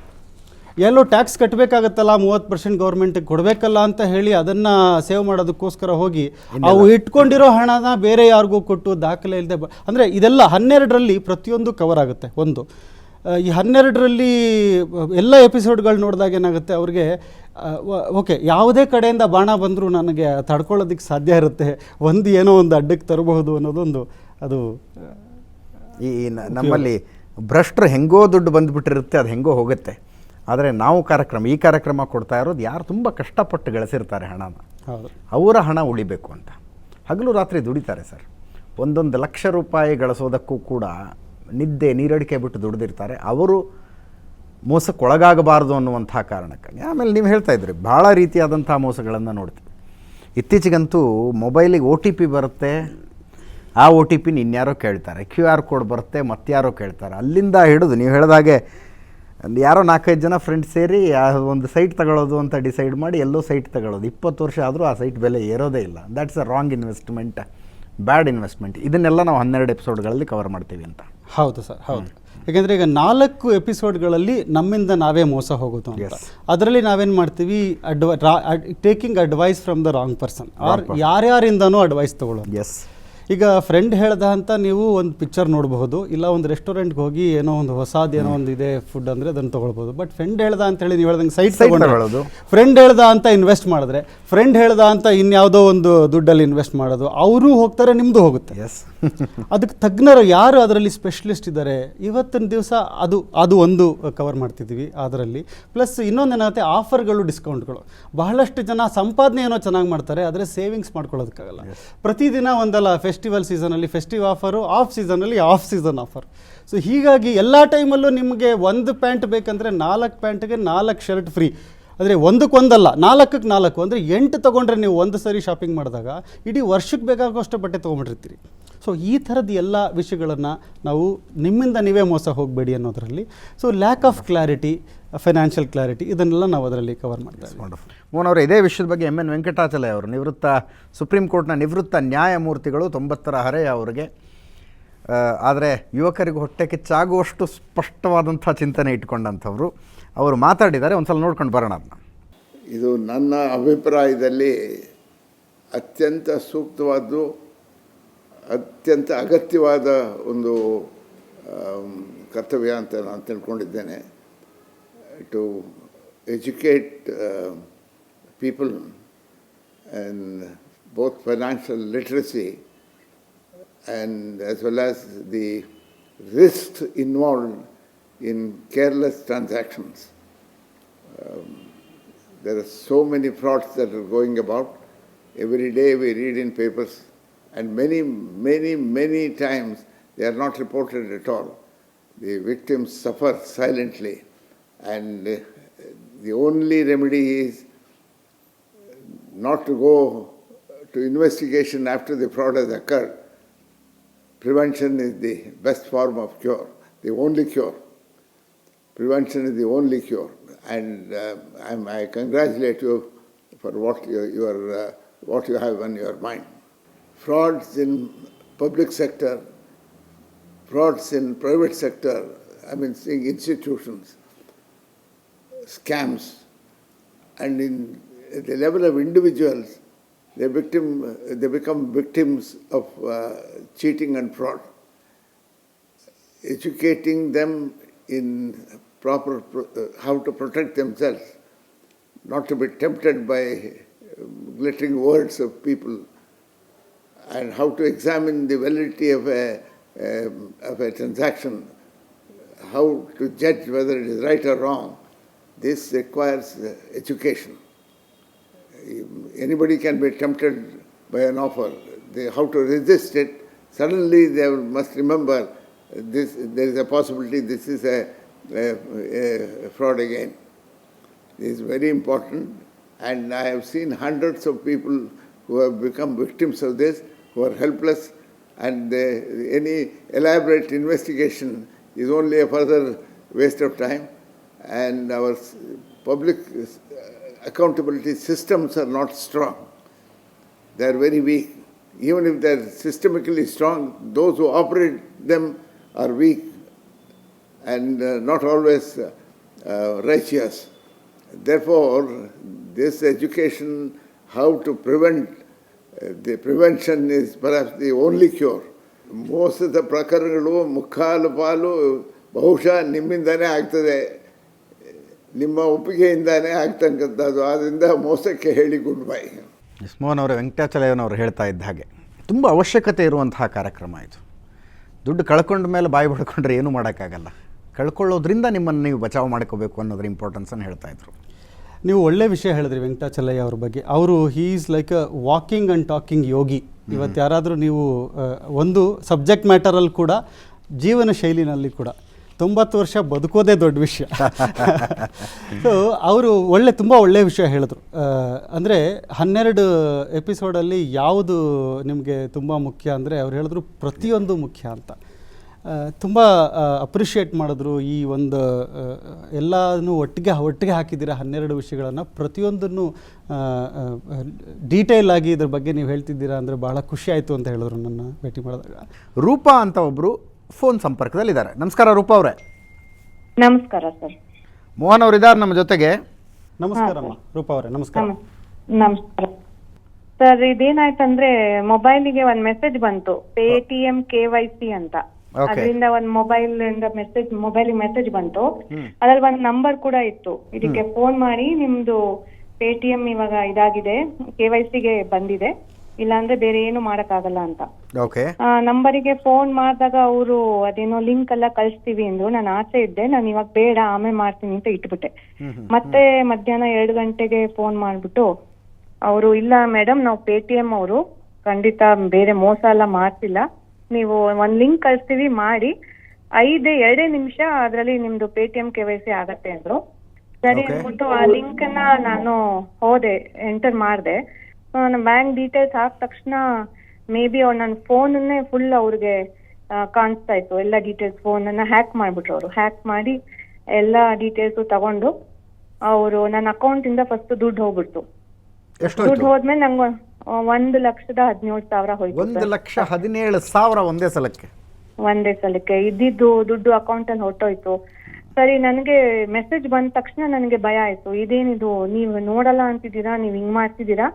ಎಲ್ಲೋ ಟ್ಯಾಕ್ಸ್ ಕಟ್ಟಬೇಕಾಗತ್ತಲ್ಲ, 30% ಗೌರ್ಮೆಂಟಿಗೆ ಕೊಡಬೇಕಲ್ಲ ಅಂತ ಹೇಳಿ ಅದನ್ನು ಸೇವ್ ಮಾಡೋದಕ್ಕೋಸ್ಕರ ಹೋಗಿ ಅವು ಇಟ್ಕೊಂಡಿರೋ ಹಣನ ಬೇರೆ ಯಾರಿಗೂ ಕೊಟ್ಟು ದಾಖಲೆ ಇಲ್ಲದೆ ಅಂದರೆ ಇದೆಲ್ಲ 12ರಲ್ಲಿ ಪ್ರತಿಯೊಂದು ಕವರ್ ಆಗುತ್ತೆ. ಒಂದು, ಈ 12ರಲ್ಲಿ ಎಲ್ಲ ಎಪಿಸೋಡ್ಗಳು ನೋಡಿದಾಗ ಏನಾಗುತ್ತೆ ಅವ್ರಿಗೆ, ಓಕೆ ಯಾವುದೇ ಕಡೆಯಿಂದ ಬಾಣ ಬಂದರೂ ನನಗೆ ತಡ್ಕೊಳ್ಳೋದಕ್ಕೆ ಸಾಧ್ಯ ಇರುತ್ತೆ, ಏನೋ ಒಂದು ಅಡ್ಡಕ್ಕೆ ತರಬಹುದು ಅನ್ನೋದೊಂದು. ಅದು ಈ ನಮ್ಮಲ್ಲಿ ಭ್ರಷ್ಟರು ಹೆಂಗೋ ದುಡ್ಡು ಬಂದುಬಿಟ್ಟಿರುತ್ತೆ, ಅದು ಹೆಂಗೋ ಹೋಗುತ್ತೆ. ಆದರೆ ನಾವು ಈ ಕಾರ್ಯಕ್ರಮ ಕೊಡ್ತಾ ಇರೋದು ಯಾರು ತುಂಬ ಕಷ್ಟಪಟ್ಟು ಗಳಿಸಿರ್ತಾರೆ ಹಣನ, ಹೌದು, ಅವರ ಹಣ ಉಳಿಬೇಕು ಅಂತ ಹಗಲು ರಾತ್ರಿ ದುಡಿತಾರೆ ಸರ್. 1 ಲಕ್ಷ ರೂಪಾಯಿ ಗಳಿಸೋದಕ್ಕೂ ಕೂಡ ನಿದ್ದೆ ನೀರಡಿಕೆ ಬಿಟ್ಟು ದುಡಿದಿರ್ತಾರೆ. ಅವರು ಮೋಸಕ್ಕೊಳಗಾಗಬಾರ್ದು ಅನ್ನುವಂಥ ಕಾರಣಕ್ಕಾಗಿ. ಆಮೇಲೆ ನೀವು ಹೇಳ್ತಾ ಇದ್ರಿ ಭಾಳ ರೀತಿಯಾದಂಥ ಮೋಸಗಳನ್ನು ನೋಡ್ತೀವಿ. ಇತ್ತೀಚೆಗಂತೂ ಮೊಬೈಲಿಗೆ OTP ಬರುತ್ತೆ, ಆ OTP ಇನ್ಯಾರೋ ಕೇಳ್ತಾರೆ, QR ಕೋಡ್ ಬರುತ್ತೆ, ಮತ್ತಾರೋ ಕೇಳ್ತಾರೆ. ಅಲ್ಲಿಂದ ಹಿಡಿದು ನೀವು ಹೇಳಿದಾಗೆ ಯಾರೋ 4-5 ಜನ ಫ್ರೆಂಡ್ಸ್ ಸೇರಿ ಒಂದು ಸೈಟ್ ತಗೊಳ್ಳೋದು ಅಂತ ಡಿಸೈಡ್ ಮಾಡಿ ಎಲ್ಲೋ ಸೈಟ್ ತಗೊಳ್ಳೋದು. 20 ವರ್ಷ ಆದರೂ ಆ ಸೈಟ್ ಬೆಲೆ ಏರೋದೇ ಇಲ್ಲ. That's a wrong investment, bad investment. ಇದನ್ನೆಲ್ಲ ನಾವು 12 ಎಪಿಸೋಡ್ಗಳಲ್ಲಿ ಕವರ್ ಮಾಡ್ತೀವಿ ಅಂತ. ಹೌದು ಸರ್, ಹೌದು. ಯಾಕೆಂದರೆ ಈಗ 4 ಎಪಿಸೋಡ್ಗಳಲ್ಲಿ ನಮ್ಮಿಂದ ನಾವೇ ಮೋಸ ಹೋಗೋದು ಅಂತ. ಅದರಲ್ಲಿ ನಾವೇನು ಮಾಡ್ತೀವಿ, taking advice from the wrong person, or ಯಾರ್ಯಾರಿಂದನೂ ಅಡ್ವೈಸ್ ತಗೊಳ್ಳೋದು. ಎಸ್. ಈಗ ಫ್ರೆಂಡ್ ಹೇಳ್ದ ಅಂತ ನೀವು ಒಂದು ಪಿಕ್ಚರ್ ನೋಡಬಹುದು, ಇಲ್ಲ ಒಂದು ರೆಸ್ಟೋರೆಂಟ್ಗೆ ಹೋಗಿ ಏನೋ ಒಂದು ಹೊಸದೇನೋ ಒಂದು ಇದೆ ಫುಡ್ ಅಂದರೆ ಅದನ್ನು ತೊಗೊಳ್ಬೋದು. ಬಟ್ ಫ್ರೆಂಡ್ ಹೇಳ್ದ ಅಂತೇಳಿ ನೀವು ಹೇಳ್ದಂಗೆ ಸೈಟ್ ತಗೊಳ್ಳೋದು, ಫ್ರೆಂಡ್ ಹೇಳ್ದ ಅಂತ ಇನ್ವೆಸ್ಟ್ ಮಾಡಿದ್ರೆ, ಫ್ರೆಂಡ್ ಹೇಳ್ದ ಅಂತ ಇನ್ಯಾವುದೋ ಒಂದು ದುಡ್ಡಲ್ಲಿ ಇನ್ವೆಸ್ಟ್ ಮಾಡೋದು, ಅವರು ಹೋಗ್ತಾರೆ, ನಿಮ್ಮದು ಹೋಗುತ್ತೆ. ಎಸ್. ಅದಕ್ಕೆ ತಜ್ಞರು ಯಾರು ಅದರಲ್ಲಿ ಸ್ಪೆಷಲಿಸ್ಟ್ ಇದ್ದಾರೆ ಇವತ್ತಿನ ದಿವಸ ಅದು ಒಂದು ಕವರ್ ಮಾಡ್ತಿದ್ದೀವಿ ಅದರಲ್ಲಿ. ಪ್ಲಸ್ ಇನ್ನೊಂದೇನಾಗುತ್ತೆ, ಆಫರ್ಗಳು, ಡಿಸ್ಕೌಂಟ್ಗಳು. ಬಹಳಷ್ಟು ಜನ ಸಂಪಾದನೆ ಏನೋ ಚೆನ್ನಾಗಿ ಮಾಡ್ತಾರೆ, ಆದರೆ ಸೇವಿಂಗ್ಸ್ ಮಾಡ್ಕೊಳ್ಳೋದಕ್ಕಾಗಲ್ಲ. ಪ್ರತಿದಿನ ಒಂದಲ್ಲ, ಫೆಸ್ಟಿವಲ್ ಸೀಸನಲ್ಲಿ ಫೆಸ್ಟಿವ್ ಆಫರು, ಆಫ್ ಸೀಸನಲ್ಲಿ ಆಫ್ ಸೀಸನ್ ಆಫರ್. ಸೊ ಹೀಗಾಗಿ ಎಲ್ಲ ಟೈಮಲ್ಲೂ ನಿಮಗೆ 1 ಪ್ಯಾಂಟ್ ಬೇಕಂದರೆ 4 ಪ್ಯಾಂಟ್ಗೆ 4 ಶರ್ಟ್ ಫ್ರೀ. ಅಂದರೆ ಒಂದಕ್ಕೊಂದಲ್ಲ, 4ಕ್ಕೆ 4 ಅಂದರೆ 8 ತೊಗೊಂಡ್ರೆ ನೀವು ಒಂದು ಸರಿ ಶಾಪಿಂಗ್ ಮಾಡಿದಾಗ ಇಡೀ ವರ್ಷಕ್ಕೆ ಬೇಕಾಗುವಷ್ಟು ಬಟ್ಟೆ ತೊಗೊಂಡಿರ್ತೀರಿ. ಸೊ ಈ ಥರದ್ದು ಎಲ್ಲ ವಿಷಯಗಳನ್ನು ನಾವು ನಿಮ್ಮಿಂದ ನೀವೇ ಮೋಸ ಹೋಗಬೇಡಿ ಅನ್ನೋದರಲ್ಲಿ. So lack of clarity, financial clarity, ಇದನ್ನೆಲ್ಲ ನಾವು ಅದರಲ್ಲಿ ಕವರ್ ಮಾಡ್ತಾ ಇದ್ದೀವಿ. ವಂಡರ್ಫುಲ್. ಮೋಹನ್ ಅವರು, ಇದೇ ವಿಷಯದ ಬಗ್ಗೆ ಎಮ್ ಎನ್ ವೆಂಕಟಾಚಲಯ್ಯ ಅವರು, ಸುಪ್ರೀಂ ಕೋರ್ಟ್ನ ನಿವೃತ್ತ ನ್ಯಾಯಮೂರ್ತಿಗಳು, 90ರ ಹರೆಯ ಅವರಿಗೆ. ಆದರೆ ಯುವಕರಿಗೆ ಹೊಟ್ಟೆ ಕಿಚ್ಚಾಗುವಷ್ಟು ಸ್ಪಷ್ಟವಾದಂಥ ಚಿಂತನೆ ಇಟ್ಕೊಂಡಂಥವ್ರು ಅವರು ಮಾತಾಡಿದ್ದಾರೆ. ಒಂದು ಸಲ ನೋಡ್ಕೊಂಡು ಬರೋಣ ಅದನ್ನ. ಇದು ನನ್ನ ಅಭಿಪ್ರಾಯದಲ್ಲಿ ಅತ್ಯಂತ ಸೂಕ್ತವಾದ್ದು, ಅತ್ಯಂತ ಅಗತ್ಯವಾದ ಒಂದು ಕರ್ತವ್ಯ ಅಂತ ನಾನು ತಿಳ್ಕೊಂಡಿದ್ದೇನೆ. To educate people and both financial literacy and as well as the risks involved in careless transactions. There are so many frauds that are going about. Every day we read in papers, and many times they are not reported at all. The victims suffer silently, and the only remedy is not to go to investigation after the fraud has occurred. Prevention is the best form of cure, the only cure. Prevention is the only cure, and I congratulate you for what you have on your mind. Frauds in public sector, frauds in private sector, seeing institutions, scams, and in the level of individuals, they become victims of cheating and fraud. Educating them in proper how to protect themselves, not to be tempted by glittering words of people, and how to examine the validity of a transaction, how to judge whether it is right or wrong. This requires education. Anybody can be tempted by an offer. How to resist it? Suddenly they must remember this. There is a possibility this is a fraud again. This is very important, and I have seen hundreds of people who have become victims of this, who are helpless, and any elaborate investigation is only a further waste of time, and our public accountability systems are not strong. They are very weak. Even if they are systemically strong, those who operate them are weak and not always righteous. Therefore, this education, how to prevent, the prevention is perhaps the only cure. ಮೋಸದ ಪ್ರಕರಣಗಳು ಮುಕ್ಕಾಲು ಪಾಲು ಬಹುಶಃ ನಿಮ್ಮಿಂದನೇ ಆಗ್ತದೆ, ನಿಮ್ಮ ಒಪ್ಪಿಗೆಯಿಂದಾನೇ ಆಗ್ತಕ್ಕಂಥದ್ದು. ಆದ್ದರಿಂದ ಮೋಸಕ್ಕೆ ಹೇಳಿ ಗುಡ್ ಬೈ. ಮೋಹನ್ ಅವರೇ, ವೆಂಕಟಾಚಲಯ್ಯನವರು ಹೇಳ್ತಾ ಇದ್ದ ಹಾಗೆ ತುಂಬ ಅವಶ್ಯಕತೆ ಇರುವಂತಹ ಕಾರ್ಯಕ್ರಮ ಇದು. ದುಡ್ಡು ಕಳ್ಕೊಂಡ ಮೇಲೆ ಬಾಯಿ ಪಡ್ಕೊಂಡ್ರೆ ಏನೂ ಮಾಡೋಕ್ಕಾಗಲ್ಲ. ಕಳ್ಕೊಳ್ಳೋದ್ರಿಂದ ನಿಮ್ಮನ್ನು ನೀವು ಬಚಾವ್ ಮಾಡ್ಕೋಬೇಕು ಅನ್ನೋದ್ರ ಇಂಪಾರ್ಟೆನ್ಸನ್ನು ಹೇಳ್ತಾ ಇದ್ರು. ನೀವು ಒಳ್ಳೆ ವಿಷಯ ಹೇಳಿದ್ರಿ ವೆಂಕಟಾಚಲಯ್ಯ ಅವ್ರ ಬಗ್ಗೆ. ಅವರು he is like a walking and talking Yogi. ಇವತ್ತು ಯಾರಾದರೂ ನೀವು ಒಂದು ಸಬ್ಜೆಕ್ಟ್ ಮ್ಯಾಟರಲ್ಲಿ ಕೂಡ, ಜೀವನ ಶೈಲಿನಲ್ಲಿ ಕೂಡ 90 ವರ್ಷ ಬದುಕೋದೇ ದೊಡ್ಡ ವಿಷಯ. ಸೊ ಅವರು ತುಂಬ ಒಳ್ಳೆಯ ವಿಷಯ ಹೇಳಿದ್ರು. ಅಂದರೆ 12 ಎಪಿಸೋಡಲ್ಲಿ ಯಾವುದು ನಿಮಗೆ ತುಂಬ ಮುಖ್ಯ ಅಂದರೆ, ಅವ್ರು ಹೇಳಿದ್ರು ಪ್ರತಿಯೊಂದು ಮುಖ್ಯ ಅಂತ. ತುಂಬ ಅಪ್ರಿಷಿಯೇಟ್ ಮಾಡಿದ್ರು. ಈ ಒಂದು ಎಲ್ಲನೂ ಒಟ್ಟಿಗೆ ಹಾಕಿದ್ದೀರ 12 ವಿಷಯಗಳನ್ನು, ಪ್ರತಿಯೊಂದನ್ನು ಡೀಟೇಲ್ ಆಗಿ ಇದ್ರ ಬಗ್ಗೆ ನೀವು ಹೇಳ್ತಿದ್ದೀರಾ ಅಂದರೆ ಭಾಳ ಖುಷಿ ಆಯಿತು ಅಂತ ಹೇಳಿದ್ರು ನನ್ನ ಭೇಟಿ ಮಾಡಿದಾಗ. ರೂಪಾ ಅಂತ ಒಬ್ಬರು ಫೋನ್ ಸಂಪರ್ಕದಲ್ಲಿದ್ದಾರೆ. ನಮಸ್ಕಾರ ರೂಪಾ ಅವರೇ. ನಮಸ್ಕಾರ ಸರ್. ಮೋಹನ್ ಅವರಿದ್ದಾರೆ ನಮ್ಮ ಜೊತೆಗೆ. ನಮಸ್ಕಾರ ರೂಪಾ ಅವರೇ. ನಮಸ್ಕಾರ. ನಮಸ್ಕಾರ ಸರ್. ಇದೇನಾಯ್ತಂದ್ರೆ ಮೊಬೈಲಿಗೆ ಒಂದ್ ಮೆಸೇಜ್ ಬಂತು, ಪೇಟಿಎಂ KYC ಅಂತ. ಅದರಿಂದ ಒಂದ್ ಮೊಬೈಲ್ ಮೆಸೇಜ್ ಬಂತು. ಅದ್ರಲ್ಲಿ ಒಂದ್ ನಂಬರ್ ಕೂಡ ಇತ್ತು. ಇದಕ್ಕೆ ಫೋನ್ ಮಾಡಿ ನಿಮ್ದು ಪೇಟಿಎಂ ಇವಾಗ ಇದಾಗಿದೆ, KYC ಗೆ ಬಂದಿದೆ, ಇಲ್ಲಾಂದ್ರೆ ಬೇರೆ ಏನು ಮಾಡಕ್ಕಾಗಲ್ಲ ಅಂತ. ನಂಬರಿಗೆ ಫೋನ್ ಮಾಡಿದಾಗ ಅವರು ಅದೇನೋ ಲಿಂಕ್ ಎಲ್ಲ ಕಳಿಸ್ತೀವಿ ಅಂದ್ರು. ನಾನು ಆಚೆ ಇದ್ದೆ, ನಾನು ಇವಾಗ ಬೇಡ ಆಮೇಲೆ ಮಾಡ್ತೀನಿ ಅಂತ ಇಟ್ಬಿಟ್ಟೆ. ಮತ್ತೆ ಮಧ್ಯಾಹ್ನ 2 ಗಂಟೆಗೆ ಫೋನ್ ಮಾಡ್ಬಿಟ್ಟು ಅವರು, ಇಲ್ಲ ಮೇಡಮ್ ನಾವು ಪೇಟಿಎಂ ಅವರು, ಖಂಡಿತ ಬೇರೆ ಮೋಸ ಎಲ್ಲ ಮಾಡ್ತಿಲ್ಲ, ನೀವು ಒಂದ್ ಲಿಂಕ್ ಕಳಿಸ್ತೀವಿ ಮಾಡಿ 2 ನಿಮಿಷ ಅದ್ರಲ್ಲಿ ನಿಮ್ದು ಪೇಟಿಎಂ KYC ಆಗತ್ತೆ ಅಂದ್ರು. ಸರಿ ಅಂದ್ಬಿಟ್ಟು ಆ ಲಿಂಕ್ ನ ನಾನು ಹೋದೆ, ಎಂಟರ್ ಮಾಡಿದೆ. ನನ್ನ ಬ್ಯಾಂಕ್ ಡೀಟೇಲ್ಸ್ ಹಾಕ ತಕ್ಷಣ ಮೇ ಬಿ ನನ್ನ ಫೋನನ್ನೇ ಫುಲ್ ಅವ್ರಿಗೆ ಕಾಣಿಸ್ತಾ ಇತ್ತು, ಎಲ್ಲ ಡೀಟೇಲ್ಸ್. ಫೋನ್ ಅನ್ನ ಹ್ಯಾಕ್ ಮಾಡ್ಬಿಟ್ರು ಅವರು. ಹ್ಯಾಕ್ ಮಾಡಿ ಎಲ್ಲ ಡೀಟೇಲ್ಸ್ ತಗೊಂಡು ಅವರು ನನ್ನ ಅಕೌಂಟ್ ಇಂದ ಫಸ್ಟ್ ದುಡ್ಡು ಹೋಗ್ಬಿಡ್ತು. ಎಷ್ಟು ದುಡ್ಡು ಹೋಯ್ತು? ಹೋದ್ಮೇಲೆ ನಂಗೆ 1,17,000 ಹೋಯ್ತು. 1,17,000 ಒಂದೇ ಸಲಕ್ಕೆ? ಒಂದೇ ಸಲಕ್ಕೆ ಇದ್ದಿದ್ದು ದುಡ್ಡು ಅಕೌಂಟ್ ಅಲ್ಲಿ ಹೊಟ್ಟೋಯ್ತು. ಸರಿ, ನನಗೆ ಮೆಸೇಜ್ ಬಂದ ತಕ್ಷಣ ನನಗೆ ಭಯ ಆಯ್ತು. ಇದೇನಿದು, ನೀವು ನೋಡಲ್ಲ ಅಂತಿದ್ದೀರಾ, ನೀವ್ ಹಿಂಗ್ ಮಾಡ್ತಿದ್ದೀರಾ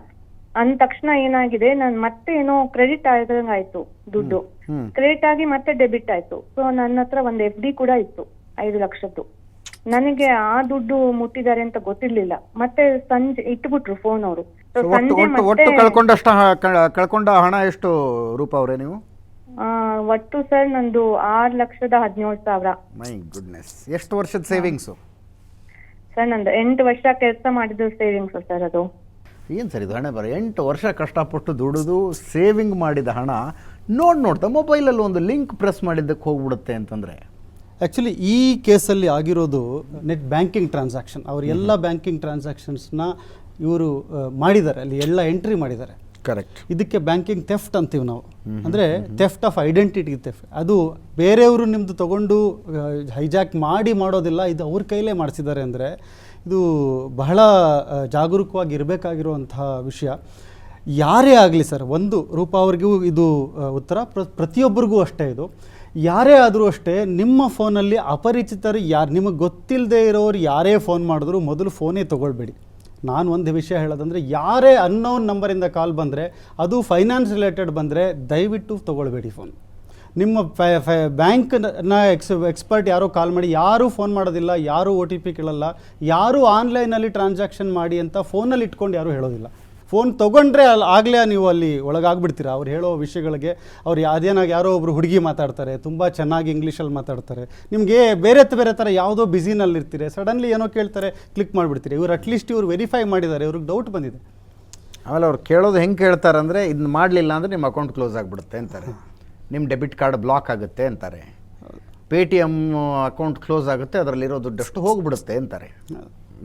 ಅಂದ ತಕ್ಷಣ ಏನಾಗಿದೆ, ನಾನು ಮತ್ತೆ ಏನೋ ಕ್ರೆಡಿಟ್ ಆದಂಗ ಆಯ್ತು. ದುಡ್ಡು ಕ್ರೆಡಿಟ್ ಆಗಿ ಮತ್ತೆ ಡೆಬಿಟ್ ಆಯ್ತು. ಸೊ ನನ್ನ ಹತ್ರ ಒಂದು FD ಕೂಡ ಇತ್ತು 5 ಲಕ್ಷದ್ದು. ನನಗೆ ಆ ದುಡ್ಡು ಮುಟ್ಟಿದ್ದಾರೆ ಅಂತ ಗೊತ್ತಿರ್ಲಿಲ್ಲ. ಮತ್ತೆ ಸಂಜೆ ಇಟ್ಬಿಟ್ರು ಫೋನ್ ಅವರು. ಸಂಜೆ ಮತ್ತೆ ಕಳ್ಕೊಂಡ ಹಣ ಎಷ್ಟು ರೂಪ ಅವರೇ ನೀವು? ಒಟ್ಟು ಸರ್ ನಂದು 6,17,000. My goodness. ಎಷ್ಟು ವರ್ಷದ ಸೇವಿಂಗ್ಸು ಸರ್? ನಂದು 8 ವರ್ಷ ಕೆಲಸ ಮಾಡಿದ್ದು ಸೇವಿಂಗ್ಸ್ ಸರ್. ಅದು ಏನು ಸರ್ ಇದು? ಹಣ ಬರ 8 ವರ್ಷ ಕಷ್ಟಪಟ್ಟು ದುಡಿದು ಸೇವಿಂಗ್ ಮಾಡಿದ ಹಣ ನೋಡ್ತಾ ಮೊಬೈಲಲ್ಲಿ ಒಂದು ಲಿಂಕ್ ಪ್ರೆಸ್ ಮಾಡಿದ್ದಕ್ಕೆ ಹೋಗ್ಬಿಡುತ್ತೆ ಅಂತಂದರೆ. ಆ್ಯಕ್ಚುಲಿ ಈ ಕೇಸಲ್ಲಿ ಆಗಿರೋದು ನೆಟ್ ಬ್ಯಾಂಕಿಂಗ್ ಟ್ರಾನ್ಸಾಕ್ಷನ್. ಅವರು ಎಲ್ಲ ಬ್ಯಾಂಕಿಂಗ್ ಟ್ರಾನ್ಸಾಕ್ಷನ್ಸ್ನ ಇವರು ಮಾಡಿದ್ದಾರೆ, ಅಲ್ಲಿ ಎಲ್ಲ ಎಂಟ್ರಿ ಮಾಡಿದ್ದಾರೆ. ಕರೆಕ್ಟ್. ಇದಕ್ಕೆ ಬ್ಯಾಂಕಿಂಗ್ ಥೆಫ್ಟ್ ಅಂತೀವಿ ನಾವು. ಅಂದರೆ ಥೆಫ್ಟ್ ಆಫ್ ಐಡೆಂಟಿಟಿ ಥೆಫ್ಟ್. ಅದು ಬೇರೆಯವರು ನಿಮ್ಮದು ತೊಗೊಂಡು ಹೈಜಾಕ್ ಮಾಡೋದಿಲ್ಲ, ಇದು ಅವ್ರ ಕೈಲೇ ಮಾಡಿಸಿದ್ದಾರೆ. ಅಂದರೆ ಇದು ಬಹಳ ಜಾಗರೂಕವಾಗಿ ಇರಬೇಕಾಗಿರುವಂತಹ ವಿಷಯ. ಯಾರೇ ಆಗಲಿ ಸರ್, ಒಂದು ರೂಪ ಅವ್ರಿಗೂ ಇದು ಉತ್ತರ, ಪ್ರತಿಯೊಬ್ಬರಿಗೂ ಅಷ್ಟೇ ಇದು. ಯಾರೇ ಆದರೂ ಅಷ್ಟೇ, ನಿಮ್ಮ ಫೋನಲ್ಲಿ ಅಪರಿಚಿತರು ನಿಮಗೆ ಗೊತ್ತಿಲ್ಲದೆ ಇರೋರು ಯಾರೇ ಫೋನ್ ಮಾಡಿದ್ರು ಮೊದಲು ಫೋನೇ ತೊಗೊಳ್ಬೇಡಿ. ನಾನು ಒಂದು ವಿಷಯ ಹೇಳೋದಂದರೆ, ಯಾರೇ ಅನ್ನೋನ್ ನಂಬರಿಂದ ಕಾಲ್ ಬಂದರೆ, ಅದು ಫೈನಾನ್ಸ್ ರಿಲೇಟೆಡ್ ಬಂದರೆ ದಯವಿಟ್ಟು ತೊಗೊಳ್ಬೇಡಿ ಫೋನ್. ನಿಮ್ಮ ಬ್ಯಾಂಕ್ನ ಎಕ್ಸ್ಪರ್ಟ್ ಯಾರೋ ಕಾಲ್ ಮಾಡಿ, ಯಾರೂ ಫೋನ್ ಮಾಡೋದಿಲ್ಲ, ಯಾರೂ OTP ಕೇಳಲ್ಲ, ಯಾರೂ ಆನ್ಲೈನಲ್ಲಿ ಟ್ರಾನ್ಸಾಕ್ಷನ್ ಮಾಡಿ ಅಂತ ಫೋನಲ್ಲಿ ಇಟ್ಕೊಂಡು ಯಾರೂ ಹೇಳೋದಿಲ್ಲ. ಫೋನ್ ತೊಗೊಂಡ್ರೆ ಆಗಲೇ ನೀವು ಅಲ್ಲಿ ಒಳಗಾಗ್ಬಿಡ್ತೀರ. ಅವ್ರು ಹೇಳೋ ವಿಷಯಗಳಿಗೆ. ಅವ್ರು ಯಾರೋ ಒಬ್ಬರು ಹುಡುಗಿ ಮಾತಾಡ್ತಾರೆ, ತುಂಬ ಚೆನ್ನಾಗಿ ಇಂಗ್ಲೀಷಲ್ಲಿ ಮಾತಾಡ್ತಾರೆ, ನಿಮಗೆ ಬೇರೆ ಥರ ಯಾವುದೋ ಬ್ಯುಸಿನಲ್ಲಿರ್ತೀರಿ, ಸಡನ್ಲಿ ಏನೋ ಕೇಳ್ತಾರೆ, ಕ್ಲಿಕ್ ಮಾಡಿಬಿಡ್ತೀರಿ. ಇವ್ರು ಅಟ್ಲೀಸ್ಟ್ ಇವ್ರು ವೆರಿಫೈ ಮಾಡಿದ್ದಾರೆ, ಇವ್ರಿಗೆ ಡೌಟ್ ಬಂದಿದೆ. ಆಮೇಲೆ ಅವ್ರು ಕೇಳೋದು ಹೆಂಗೆ ಕೇಳ್ತಾರೆ ಅಂದರೆ, ಇದನ್ನ ಮಾಡಲಿಲ್ಲ ಅಂದರೆ ನಿಮ್ಮ ಅಕೌಂಟ್ ಕ್ಲೋಸ್ ಆಗಿಬಿಡುತ್ತೆ ಅಂತಾರೆ, ನಿಮ್ಮ ಡೆಬಿಟ್ ಕಾರ್ಡ್ ಬ್ಲಾಕ್ ಆಗುತ್ತೆ ಅಂತಾರೆ, Paytm ಅಕೌಂಟ್ ಕ್ಲೋಸ್ ಆಗುತ್ತೆ, ಅದರಲ್ಲಿರೋ ದುಡ್ಡಷ್ಟು ಹೋಗ್ಬಿಡುತ್ತೆ ಅಂತಾರೆ.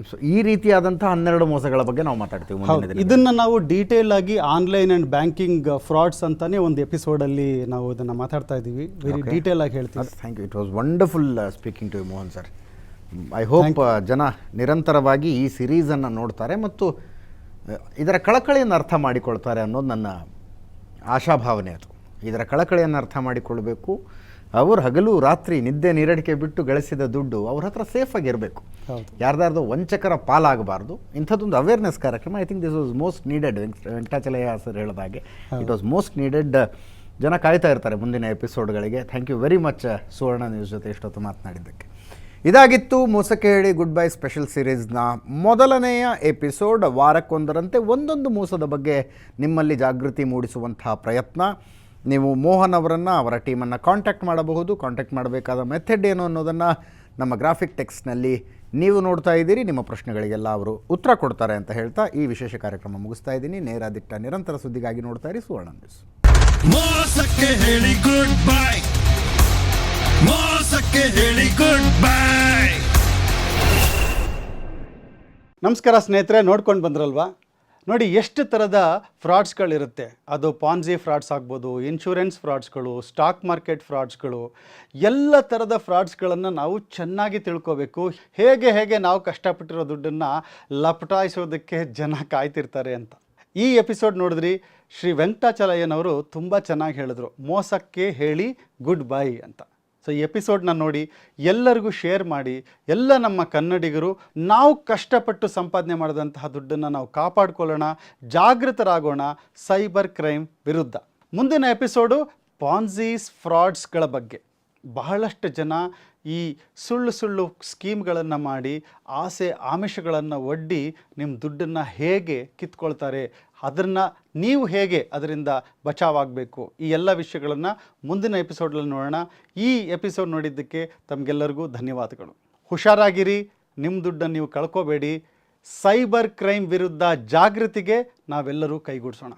ಸೊ ಈ ರೀತಿಯಾದಂತಹ 12 ಮೋಸಗಳ ಬಗ್ಗೆ ನಾವು ಮಾತಾಡ್ತೀವಿ. ಇದನ್ನು ನಾವು ಡೀಟೇಲ್ ಆಗಿ ಆನ್ಲೈನ್ ಆ್ಯಂಡ್ ಬ್ಯಾಂಕಿಂಗ್ ಫ್ರಾಡ್ಸ್ ಅಂತಾನೆ ಒಂದು ಎಪಿಸೋಡಲ್ಲಿ ನಾವು ಇದನ್ನು ಮಾತಾಡ್ತಾ ಇದ್ದೀವಿ. ವೆರಿ ಡೀಟೇಲ್ ಆಗಿ ಹೇಳ್ತೀವಿ. Thank you. It was wonderful speaking to you Mohan sir. I hope ಜನ ನಿರಂತರವಾಗಿ ಈ ಸಿರೀಸನ್ನು ನೋಡ್ತಾರೆ ಮತ್ತು ಇದರ ಕಳಕಳಿಯನ್ನು ಅರ್ಥ ಮಾಡಿಕೊಳ್ತಾರೆ ಅನ್ನೋದು ನನ್ನ ಆಶಾಭಾವನೆ. ಅದು ಇದರ ಕಳಕಳಿಯನ್ನು ಅರ್ಥ ಮಾಡಿಕೊಳ್ಬೇಕು. ಅವರು ಹಗಲು ರಾತ್ರಿ ನಿದ್ದೆ ನೀರಡಿಕೆ ಬಿಟ್ಟು ಗಳಿಸಿದ ದುಡ್ಡು ಅವ್ರ ಹತ್ರ ಸೇಫಾಗಿರಬೇಕು, ಯಾರ್ದಾರ್ದು ವಂಚಕರ ಪಾಲಾಗಬಾರ್ದು. ಇಂಥದ್ದೊಂದು ಅವೇರ್ನೆಸ್ ಕಾರ್ಯಕ್ರಮ I think this was most needed. Venkatachalaiah sir ಹೇಳಿದ ಹಾಗೆ ಇಟ್ ವಾಸ್ ಮೋಸ್ಟ್ ನೀಡೆಡ್. ಜನ ಕಾಯ್ತಾ ಇರ್ತಾರೆ ಮುಂದಿನ ಎಪಿಸೋಡ್ಗಳಿಗೆ. Thank you very much Suvarna News ಜೊತೆ ಇಷ್ಟೊತ್ತು ಮಾತನಾಡಿದ್ದಕ್ಕೆ. ಇದಾಗಿತ್ತು ಮೋಸಕ್ಕೆ ಹೇಳಿ ಗುಡ್ ಬೈ ಸ್ಪೆಷಲ್ ಸೀರೀಸ್ನ ಮೊದಲನೆಯ ಎಪಿಸೋಡ್. ವಾರಕ್ಕೊಂದರಂತೆ ಒಂದೊಂದು ಮೋಸದ ಬಗ್ಗೆ ನಿಮ್ಮಲ್ಲಿ ಜಾಗೃತಿ ಮೂಡಿಸುವಂತಹ ಪ್ರಯತ್ನ. ನೀವು ಮೋಹನ್ ಅವರನ್ನು, ಅವರ ಟೀಮನ್ನು ಕಾಂಟ್ಯಾಕ್ಟ್ ಮಾಡಬಹುದು. ಕಾಂಟ್ಯಾಕ್ಟ್ ಮಾಡಬೇಕಾದ ಮೆಥಡ್ ಏನು ಅನ್ನೋದನ್ನು ನಮ್ಮ ಗ್ರಾಫಿಕ್ ಟೆಕ್ಸ್ಟ್ನಲ್ಲಿ ನೀವು ನೋಡ್ತಾ ಇದ್ದೀರಿ. ನಿಮ್ಮ ಪ್ರಶ್ನೆಗಳಿಗೆಲ್ಲ ಅವರು ಉತ್ತರ ಕೊಡ್ತಾರೆ ಅಂತ ಹೇಳ್ತಾ ಈ ವಿಶೇಷ ಕಾರ್ಯಕ್ರಮ ಮುಗಿಸ್ತಾ ಇದ್ದೀನಿ. ನೇರ ದಿಟ್ಟ ನಿರಂತರ ಸುದ್ದಿಗಾಗಿ ನೋಡ್ತಾ ಇರಿ ಸುವರ್ಣ ನ್ಯೂಸ್. ಮೋಸಕ್ಕೆ ಹೇಳಿ ಗುಡ್ ಬೈ, ಮೋಸಕ್ಕೆ ಹೇಳಿ ಗುಡ್ ಬೈ. ನಮಸ್ಕಾರ ಸ್ನೇಹಿತರೆ, ನೋಡ್ಕೊಂಡು ಬಂದ್ರಲ್ವಾ? ನೋಡಿ ಎಷ್ಟು ಥರದ ಫ್ರಾಡ್ಸ್ಗಳಿರುತ್ತೆ. ಅದು ಪಾನ್ಜಿ ಫ್ರಾಡ್ಸ್ ಆಗ್ಬೋದು, ಇನ್ಶೂರೆನ್ಸ್ ಫ್ರಾಡ್ಸ್ಗಳು, ಸ್ಟಾಕ್ ಮಾರ್ಕೆಟ್ ಫ್ರಾಡ್ಸ್ಗಳು, ಎಲ್ಲ ಥರದ ಫ್ರಾಡ್ಸ್ಗಳನ್ನು ನಾವು ಚೆನ್ನಾಗಿ ತಿಳ್ಕೋಬೇಕು. ಹೇಗೆ ನಾವು ಕಷ್ಟಪಟ್ಟಿರೋ ದುಡ್ಡನ್ನು ಲಪಟಾಯಿಸೋದಕ್ಕೆ ಜನ ಕಾಯ್ತಿರ್ತಾರೆ ಅಂತ. ಈ ಎಪಿಸೋಡ್ ನೋಡಿದ್ರಿ, ಶ್ರೀ ವೆಂಕಟಾಚಲಯ್ಯನವರು ತುಂಬ ಚೆನ್ನಾಗಿ ಹೇಳಿದ್ರು, ಮೋಸಕ್ಕೆ ಹೇಳಿ ಗುಡ್ ಬೈ ಅಂತ. ಸೊ ಈ ಎಪಿಸೋಡ್ನ ನೋಡಿ ಎಲ್ಲರಿಗೂ ಶೇರ್ ಮಾಡಿ. ಎಲ್ಲ ನಮ್ಮ ಕನ್ನಡಿಗರು ನಾವು ಕಷ್ಟಪಟ್ಟು ಸಂಪಾದನೆ ಮಾಡಿದಂತಹ ದುಡ್ಡನ್ನು ನಾವು ಕಾಪಾಡ್ಕೊಳ್ಳೋಣ, ಜಾಗೃತರಾಗೋಣ ಸೈಬರ್ ಕ್ರೈಮ್ ವಿರುದ್ಧ. ಮುಂದಿನ ಎಪಿಸೋಡು ಪಾನ್ಜೀಸ್ ಫ್ರಾಡ್ಸ್ಗಳ ಬಗ್ಗೆ. ಬಹಳಷ್ಟು ಜನ ಈ ಸುಳ್ಳು ಸ್ಕೀಮ್ಗಳನ್ನು ಮಾಡಿ ಆಸೆ ಆಮಿಷಗಳನ್ನು ಒಡ್ಡಿ ನಿಮ್ಮ ದುಡ್ಡನ್ನು ಹೇಗೆ ಕಿತ್ಕೊಳ್ತಾರೆ, ಅದನ್ನು ನೀವು ಹೇಗೆ ಅದರಿಂದ ಬಚಾವಾಗಬೇಕು, ಈ ಎಲ್ಲ ವಿಷಯಗಳನ್ನು ಮುಂದಿನ ಎಪಿಸೋಡಲ್ಲಿ ನೋಡೋಣ. ಈ ಎಪಿಸೋಡ್ ನೋಡಿದ್ದಕ್ಕೆ ತಮಗೆಲ್ಲರಿಗೂ ಧನ್ಯವಾದಗಳು. ಹುಷಾರಾಗಿರಿ, ನಿಮ್ಮ ದುಡ್ಡನ್ನು ನೀವು ಕಳ್ಕೋಬೇಡಿ. ಸೈಬರ್ ಕ್ರೈಮ್ ವಿರುದ್ಧ ಜಾಗೃತಿಗೆ ನಾವೆಲ್ಲರೂ ಕೈಗೂಡಿಸೋಣ.